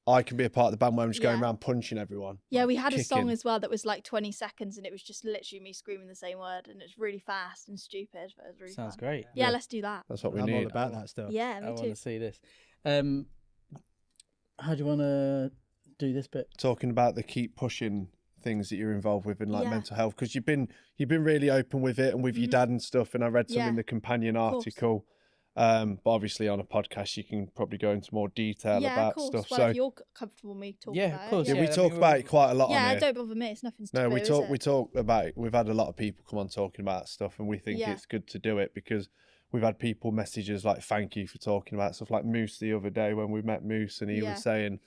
I can be a part of the band where I'm just going around punching everyone. Yeah, we had a song as well that was like 20 seconds and it was just literally me screaming the same word and it's really fast and stupid. But it was really Sounds fun. great. Yeah, let's do that. That's what we I'm need. all about that stuff. Yeah, me I too. want to see this. How do you want to do this bit? Talking about the keep pushing things that you're involved with in like mental health because you've been really open with it and with your dad and stuff and I read some in the companion article. But obviously on a podcast you can probably go into more detail about stuff. Well, so if you're comfortable with me talking about of course. it. We talk about it quite a lot on here. Yeah, don't bother me. It's nothing to do. We talk about it. We've had a lot of people come on talking about stuff and we think it's good to do it because we've had people messages like thank you for talking about stuff like Moose the other day when we met Moose and he was saying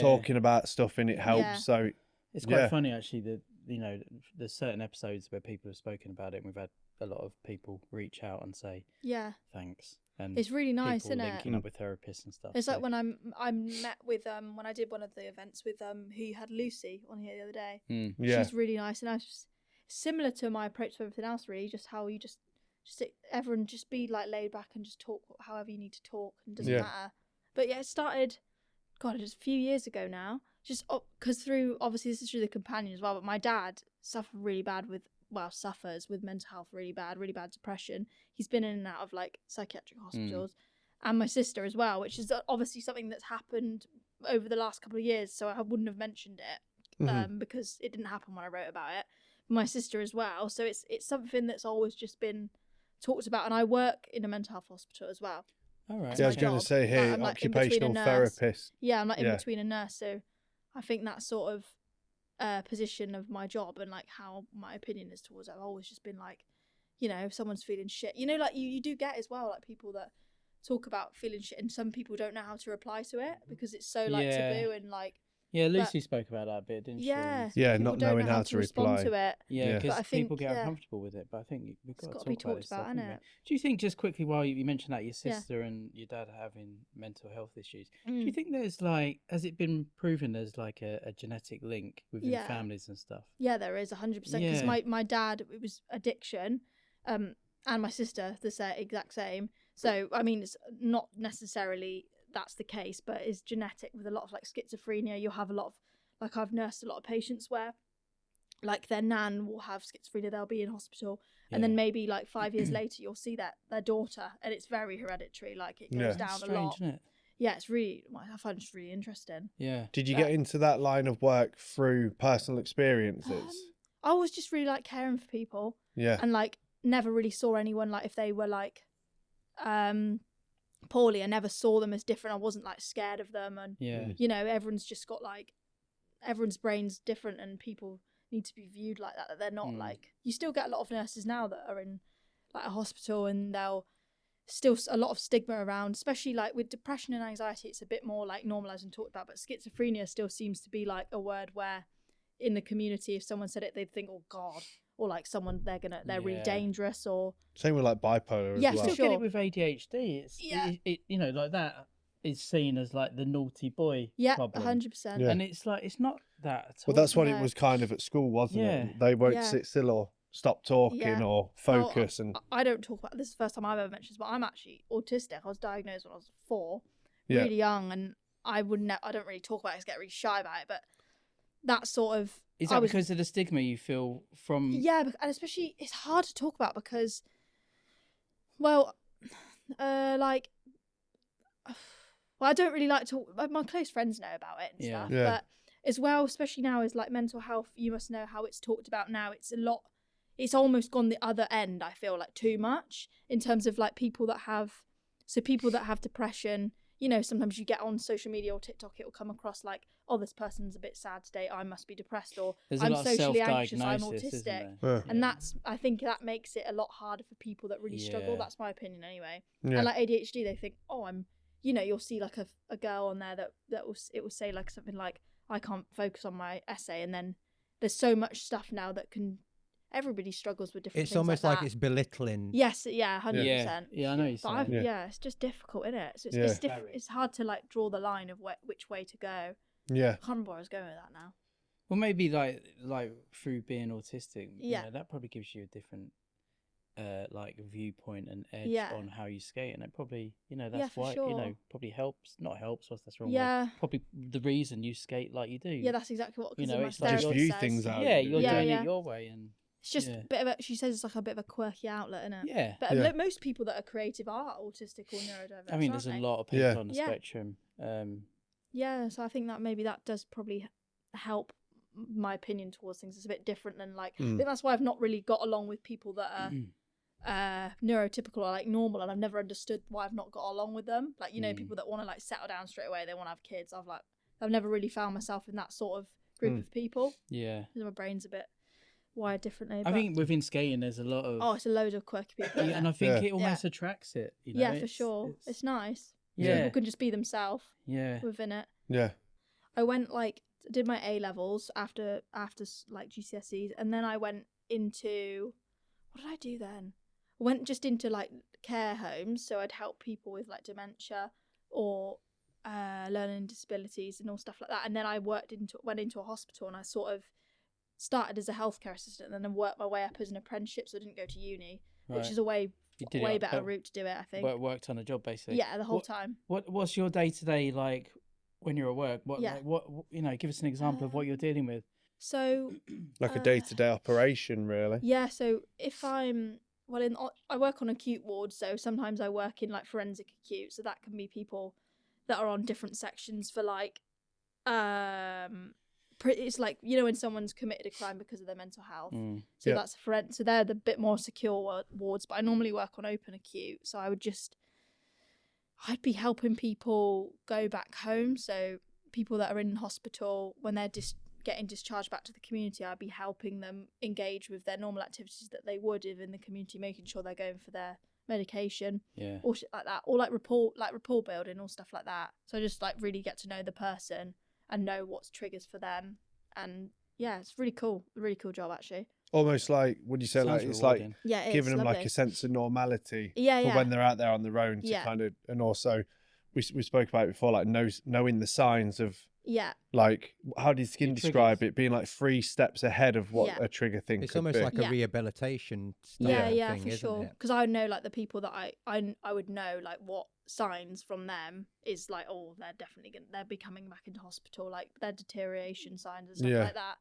talking about stuff and it helps. So it's quite funny actually that there's certain episodes where people have spoken about it and we've had a lot of people reach out and say thanks. And it's really nice, isn't it? Linking up with therapists and stuff. It's like when I met with when I did one of the events with who had Lucy on here the other day. She's really nice and I was just similar to my approach to everything else really, just how you just everyone just be like laid back and just talk however you need to talk and it doesn't matter. But yeah, it started just a few years ago now. Just because obviously this is through the companion as well, but my dad suffers with mental health really bad depression. He's been in and out of like psychiatric hospitals and my sister as well, which is obviously something that's happened over the last couple of years. So I wouldn't have mentioned it because it didn't happen when I wrote about it. My sister as well. So it's something that's always just been talked about. And I work in a mental health hospital as well. All right. Yeah, I was going to say here, I'm occupational therapist. Yeah, I'm like in between a nurse. So I think that sort of position of my job and like how my opinion is towards it, I've always just been like, if someone's feeling shit, like you do get as well like people that talk about feeling shit and some people don't know how to reply to it because it's so like taboo and like Lucy spoke about that a bit, didn't she? Yeah, not knowing how to reply to it. Yeah, because people get uncomfortable with it, but I think we've got to talk about it. Isn't it? Do you think, just quickly while you mentioned that your sister and your dad are having mental health issues, do you think there's like, has it been proven there's like a genetic link within families and stuff? Yeah, there is 100% because my dad, it was addiction and my sister the exact same. So I mean it's not necessarily that's the case, but it's genetic with a lot of like schizophrenia. You'll have a lot of, like I've nursed a lot of patients where like their nan will have schizophrenia, they'll be in hospital, and then maybe like 5 years later you'll see their daughter, and it's very hereditary, like it goes down strange, a lot. isn't it? Yeah, it's really, I find it's really interesting. Yeah. Did you get into that line of work through personal experiences? I was just really like caring for people. Yeah. And like never really saw anyone like if they were like poorly, I never saw them as different. I wasn't like scared of them, and you know, everyone's just got like, everyone's brain's different, and people need to be viewed like that they're not like, you still get a lot of nurses now that are in like a hospital, and they'll still a lot of stigma around, especially like with depression and anxiety, it's a bit more like normalized and talked about, but schizophrenia still seems to be like a word where in the community, if someone said it, they'd think, oh God, or like someone they're really dangerous, or same with like bipolar as well. You still get it with ADHD. It's it, you know, like that is seen as like the naughty boy problem. 100%. And it's like, it's not that at all. Well, that's what it was kind of at school, wasn't it? They won't sit still or stop talking or focus. And I don't talk about this. Is the first time I've ever mentioned this, but I'm actually autistic. I was diagnosed when I was 4, really young, and I don't really talk about it. I get really shy about it, but that sort of, is that because of the stigma you feel from? Yeah, and especially it's hard to talk about because, well, like, well, I don't really like to talk. My close friends know about it and stuff, but as well, especially now, is like mental health. You must know how it's talked about now. It's a lot. It's almost gone the other end. I feel like too much in terms of like people that have depression. You know, sometimes you get on social media or TikTok, it will come across like, oh, this person's a bit sad today, I must be depressed, or I'm socially anxious, I'm autistic. And I think that makes it a lot harder for people that really struggle. That's my opinion anyway. And like ADHD, they think, oh, you know, you'll see like a girl on there that will say like something like, I can't focus on my essay, and then there's so much stuff now that everybody struggles with different things. It's almost like that. it's belittling. Yes, 100%. Yeah, I know you're saying. It's just difficult, isn't it? So it's hard to like draw the line of which way to go. Yeah. I can't remember where I was going with that now. Well, maybe like through being autistic, you Yeah. know, that probably gives you a different like viewpoint and edge on how you skate, and it probably, you know, that's why you know, probably helps. Not helps. What's that's wrong? Yeah. Word. Probably the reason you skate like you do. Yeah, that's exactly what. You know, it's like just view things out. Yeah, you're doing it your way, and it's just a bit of a. She says it's like a bit of a quirky outlet, isn't it? Yeah. But most people that are creative are autistic or neurodiverse. I mean, there's a lot of people on the spectrum. Yeah, so I think that maybe that does probably help my opinion towards things. It's a bit different than like. I think that's why I've not really got along with people that are neurotypical or like normal, and I've never understood why I've not got along with them. Like, you know, people that want to like settle down straight away, they want to have kids. I've never really found myself in that sort of group of people. Yeah, because my brain's a bit wired differently. I think within skating there's a lot of it's a load of quirky people. And I think it almost attracts it. You know? Yeah, for sure. It's nice. Yeah, people can just be themselves. Yeah, within it. Yeah, I went did my A levels after like GCSEs, and then I went into, what did I do then? I went just into like care homes, so I'd help people with like dementia or learning disabilities and all stuff like that. And then I went into a hospital, and I sort of started as a healthcare assistant, and then worked my way up as an apprenticeship. So I didn't go to uni, which is a way better route to do it, I think. Worked on a job basically. Yeah, the whole time. What's your day to day like when you're at work? What you know? Give us an example of what you're dealing with. So like a day-to-day operation, really. Yeah. So if I'm I work on acute wards, so sometimes I work in like forensic acute, so that can be people that are on different sections for like, it's like, you know, when someone's committed a crime because of their mental health. So that's so they're the bit more secure wards, but I normally work on open acute, so I'd be helping people go back home. So people that are in hospital, when they're getting discharged back to the community, I'd be helping them engage with their normal activities that they would if in the community, making sure they're going for their medication, or shit like that, or like rapport building or stuff like that. So I just like really get to know the person and know what's triggers for them, and it's really cool job actually. Almost like, would you say, Sounds like it's rewarding. like giving them like a sense of normality for when they're out there on their own to kind of, and also we spoke about it before, like knowing the signs of like, how did Skin describe it, being like 3 steps ahead of what a trigger thing it's could almost be. like a rehabilitation thing, for sure, because I would know like the people that I would know like what signs from them is like, oh, they're definitely they'll be coming back into hospital, like their deterioration signs and stuff like that.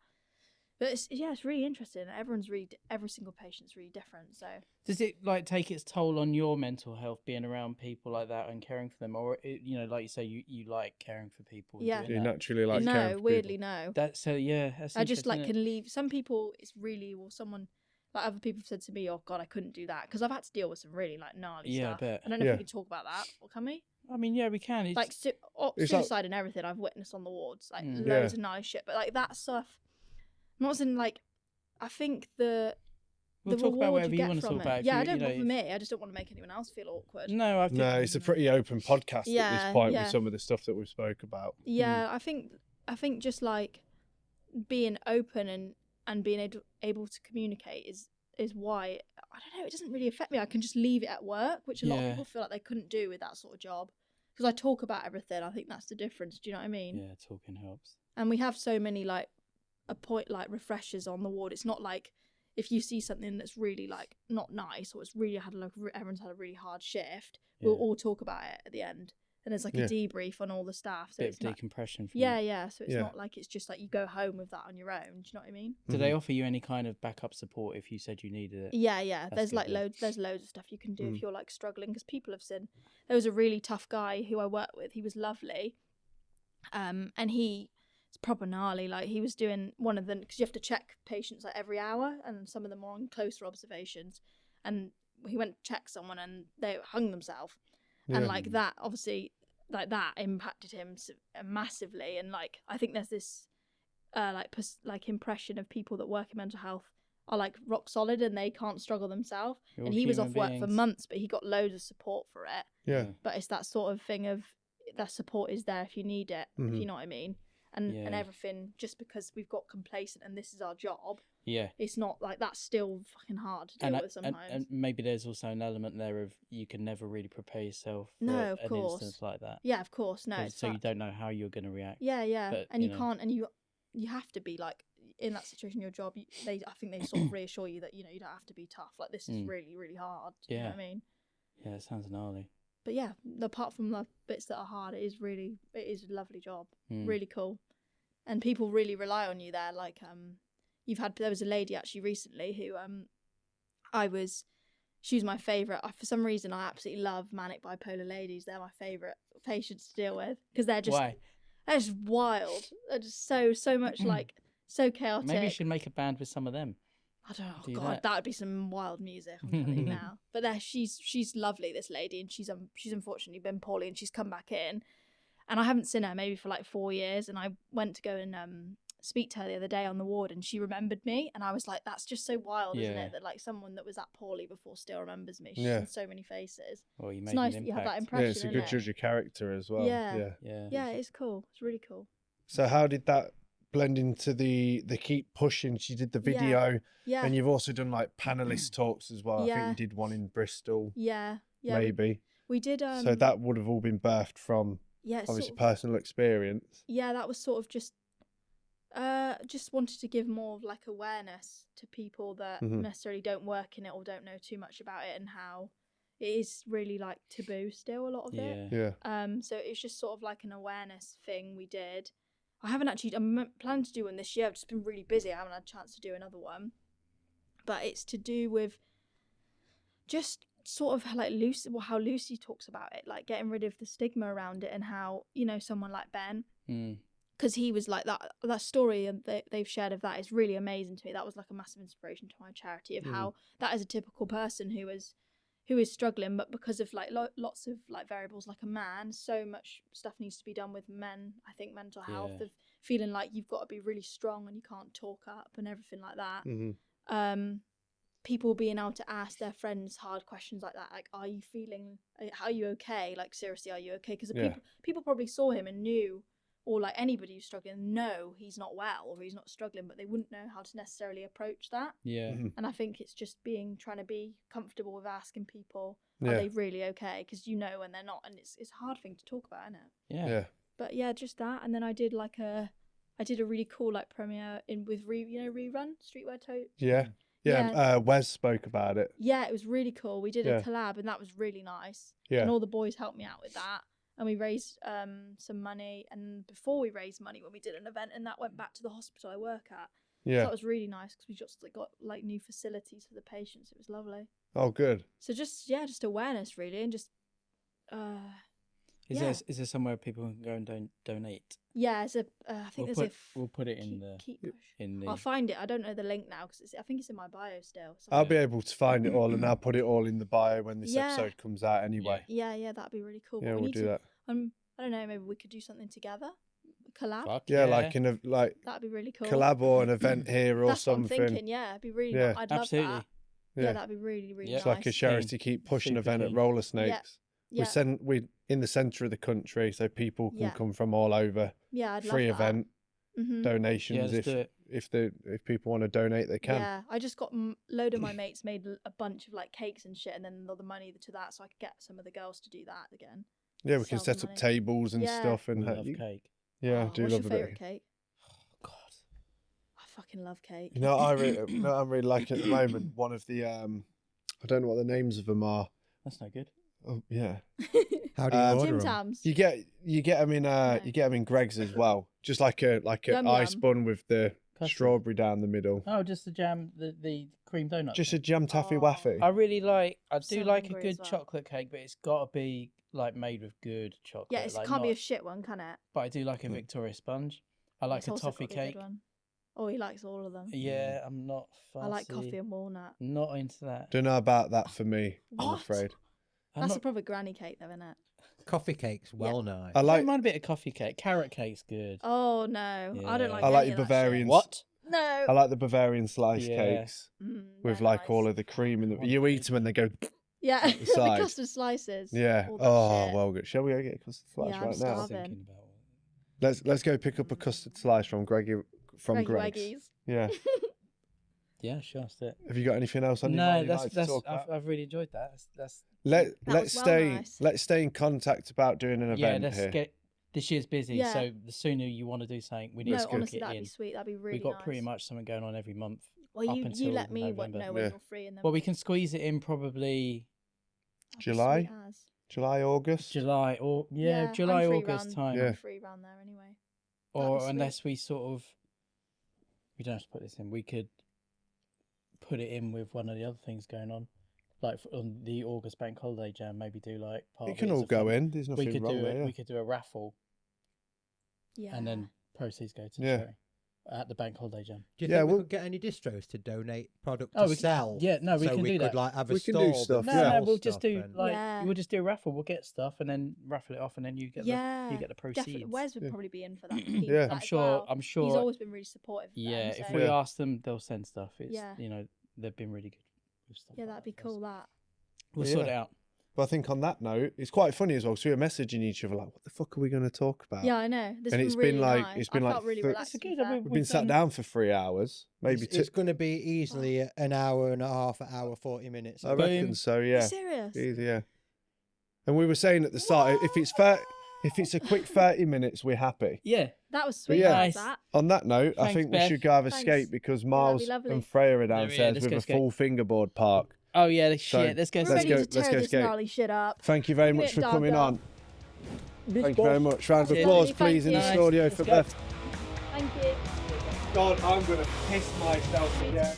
But it's really interesting. Every single patient's really different. So does it like take its toll on your mental health being around people like that and caring for them, or you know, like you say, you like caring for people? Yeah, you naturally like no, caring for weirdly people. no. That's that's I just like can leave. Some people, it's really someone. Like other people have said to me, "Oh God, I couldn't do that," because I've had to deal with some really like gnarly stuff. I bet. I don't know if we can talk about that, or can we? I mean, yeah, we can. It's... Like suicide and everything I've witnessed on the wards, like loads of gnarly shit. But like that stuff, I'm not saying like, I think the talk about whatever you want to talk about. Yeah, I don't bother me. I just don't want to make anyone else feel awkward. No, it's a pretty open podcast at this point with some of the stuff that we spoke about. Yeah, I think just like being open and being able to communicate is why, I don't know, it doesn't really affect me. I can just leave it at work, which a lot of people feel like they couldn't do with that sort of job. Because I talk about everything. I think that's the difference. Do you know what I mean? Yeah, talking helps. And we have so many like refreshers on the ward. It's not like if you see something that's really like not nice, or it's really everyone's had a really hard shift, we'll all talk about it at the end. And there's like a debrief on all the staff. So it's decompression. Yeah. So it's not like it's just like you go home with that on your own. Do you know what I mean? Do they offer you any kind of backup support if you said you needed it? Yeah. There's like loads of stuff you can do if you're like struggling, because people have seen. There was a really tough guy who I worked with. He was lovely, and he's proper gnarly. Like he was doing one of them, because you have to check patients like every hour, and some of them are on closer observations. And he went to check someone, and they hung themselves. And like that, obviously, like that impacted him massively. And like I think there's this like impression of people that work in mental health are like rock solid and they can't struggle themselves. And he was off work for months, but he got loads of support for it. Yeah. But it's that sort of thing of that support is there if you need it, if you know what I mean. And everything, just because we've got complacent and this is our job. Yeah. It's not like that's still fucking hard to deal with sometimes. And maybe there's also an element there of you can never really prepare yourself for an instance like that. Yeah, of course. No. So you don't know how you're going to react. Yeah. But, and you can't, and you have to be like in that situation, your job, I think they sort of reassure you that, you know, you don't have to be tough. Like this is really, really hard. Do you know what I mean? Yeah, it sounds gnarly. But yeah, apart from the bits that are hard, it is a lovely job. Really cool. And people really rely on you there. Like, there was a lady actually recently who, she was my favourite. For some reason, I absolutely love manic bipolar ladies. They're my favourite patients to deal with, because they're just, they're just wild. They're just so much like, so chaotic. Maybe you should make a band with some of them. I don't know. God, that would be some wild music. I'm telling you now. But she's lovely, this lady, and she's unfortunately been poorly, and she's come back in, and I haven't seen her maybe for like 4 years. And I went to go and speak to her the other day on the ward, and she remembered me, and I was like, that's just so wild, isn't it? That like someone that was that poorly before still remembers me. She's in so many faces. Well, it's nice that you have that impression. Yeah, it's a good judge of character as well. Yeah, it's cool. It's really cool. So how did that blend into the keep pushing? She did the video, and you've also done like panelist talks as well. I think you did one in Bristol. Maybe we did. So that would have all been birthed from obviously sort of personal experience. Yeah, that was sort of just wanted to give more of like awareness to people that necessarily don't work in it or don't know too much about it, and how it is really like taboo still, a lot of it. So it's just sort of like an awareness thing we did. I'm planning to do one this year. I've just been really busy. I haven't had a chance to do another one. But it's to do with just sort of like how Lucy talks about it, like getting rid of the stigma around it, and how, you know, someone like Ben, because he was like that story and they've shared of that is really amazing to me. That was like a massive inspiration to my charity of how that is a typical person who is struggling, but because of like lots of like variables, like a man, so much stuff needs to be done with men. I think mental health, of feeling like you've got to be really strong and you can't talk up and everything like that. People being able to ask their friends hard questions like that, like, are you okay? Like, seriously, are you okay? Because people probably saw him and knew, or like anybody who's struggling, no, he's not well or he's not struggling, but they wouldn't know how to necessarily approach that. And I think it's just trying to be comfortable with asking people, are they really okay? Because you know when they're not, and it's a hard thing to talk about, isn't it? But yeah, just that. And then I did a really cool like premiere with Rerun Streetwear Tote. Wes spoke about it. Yeah, it was really cool. We did a collab, and that was really nice. And all the boys helped me out with that. And we raised some money. And before we raised money, when we did an event, and that went back to the hospital I work at. Yeah. So that was really nice because we just got like new facilities for the patients. It was lovely. Oh, good. So just awareness really, and just Is there somewhere people can go and donate? Yeah, it's I think we'll put it in the. I'll find it. I don't know the link now because I think it's in my bio still. So I'll be able to find it all, and I'll put it all in the bio when this episode comes out anyway. Yeah, that'd be really cool. Yeah, we'll do that. I don't know, maybe we could do something together, a collab. Like that'd be really cool. Collab or an event here or That's something. What I'm thinking. Yeah, it'd be really. Yeah. I'd love Absolutely. that. Yeah, that'd be really nice. It's like a charity keep pushing event at Roller Snakes. Yeah. We in the centre of the country, so people can come from all over. Yeah, I'd free love that. event donations. If people want to donate, they can. Yeah, I just got a load of my mates made a bunch of like cakes and shit, and then all the money to that, so I could get some of the girls to do that again. Yeah, we can set up tables and stuff. And love cake. Yeah, I do what's love your favourite cake? Oh God, I fucking love cake. You know, I'm really liking at the moment. One of the I don't know what the names of them are. That's no good. Oh yeah. How do you order Tim them? Tams. You get them in you get them in Greg's as well. Just like a Yum, ice yum. bun with the Custard. strawberry down the middle. Oh, just the jam, the cream donut. Just a jam taffy Oh. waffy. I do So like a hungry good as well. chocolate cake, but it's got to be like made with good chocolate. Yeah, it like, can't be a not- shit one, can it? But I do like a Victoria sponge. I like It's a also toffee got to be a good cake. one. Oh, he likes all of them. Yeah, I'm not fussy. I like coffee and walnut. Not into that. Don't know about that for me. I'm What? afraid. I'm That's not, a proper granny cake, though, isn't it? Coffee cake's well nice. I I like don't mind a bit of coffee cake. Carrot cake's good. Oh no, I don't Yeah. like. I like any your of that shit. Bavarian. What? No. I like the Bavarian slice Yeah. cakes with they're like nice. all of the cream in the. You eat them and they go. Yeah, the the side. custard slices. Yeah. all that Oh shit. well, good. Shall we go get a custard slice Yeah, I'm right now? starving. Thinking about it. Let's go pick up a custard slice from Greggy Greggy Greg's. Waggies. Yeah. Yeah, sure, that's it. Have you got anything else on your No, mind you'd like to that's talk about? I've really enjoyed that. That's That Let's was well stay nice. let's stay in contact about doing an yeah. event Let's here. get this year's busy, Yeah. so the sooner you want to do something, we need No, to book honestly, it that'd in. be sweet. That'd be really We've got nice. pretty much something going on every month. Well, up you until let me November. know when Yeah. you're free, and then Well, we can squeeze it in probably That'd be July? sweet as. July, August. July or I'm July, free August round- time. Yeah. I'm free round there anyway. That'd be Or sweet. unless we sort of, we don't have to put this in. We could put it in with one of the other things going on, like on the August bank holiday jam. Maybe do like part. It of can as all a go fun- in. There's We nothing could wrong do there. it. Yeah. We could do a raffle, Yeah. and then proceeds go to Yeah. charity at the bank holiday jam. Do you Yeah, think we we'll- could get any distros to donate product Oh, to we can- sell? yeah, no, we so can we do could that. like have a We can stall do that stuff, No, yeah. no, sells we'll just stuff do and- like Yeah. we'll just do a raffle. We'll get stuff and then raffle it off, and then you get Yeah. you get the Definitely. proceeds. Wes would Yeah. probably be in for that. Yeah. I'm sure. I'm sure. He's always been really supportive. of Yeah, them, if so- we Yeah. ask them, they'll send stuff. It's Yeah. they've been really good with stuff. Yeah, like that'd be that. cool. That. We'll Yeah. sort it out. But I think on that note, it's quite funny as well. So we were messaging each other like, "What the fuck are we going to talk about?" Yeah, I know. This And has it's really been like- nice. it's been I like felt really thir- relaxed. It's to be good, I fair. mean, We've been sat done- down for 3 hours, maybe It's going to be easily an hour and a half, an hour 40 minutes. I reckon Boom. so. Are you Yeah. serious? Easy, yeah. And we were saying at the start, if it's a quick 30 minutes, we're happy. Yeah, That was sweet. yeah. Nice. Nice. That. On that note, I Thanks, think we Beth. should go have a Thanks. skate because that'd Miles be lovely. and Freya are Yeah, downstairs let's with go a skate. full fingerboard park. Oh yeah, So, shit. Let's go. We're let's ready go- to let's tear go this skate. gnarly shit up. Thank you very Get much it for done, coming done. on. Thank you very much. Round of Cheers. applause, Thank please, in the you. studio Let's for go. Beth. Thank you. God, I'm going to piss myself again.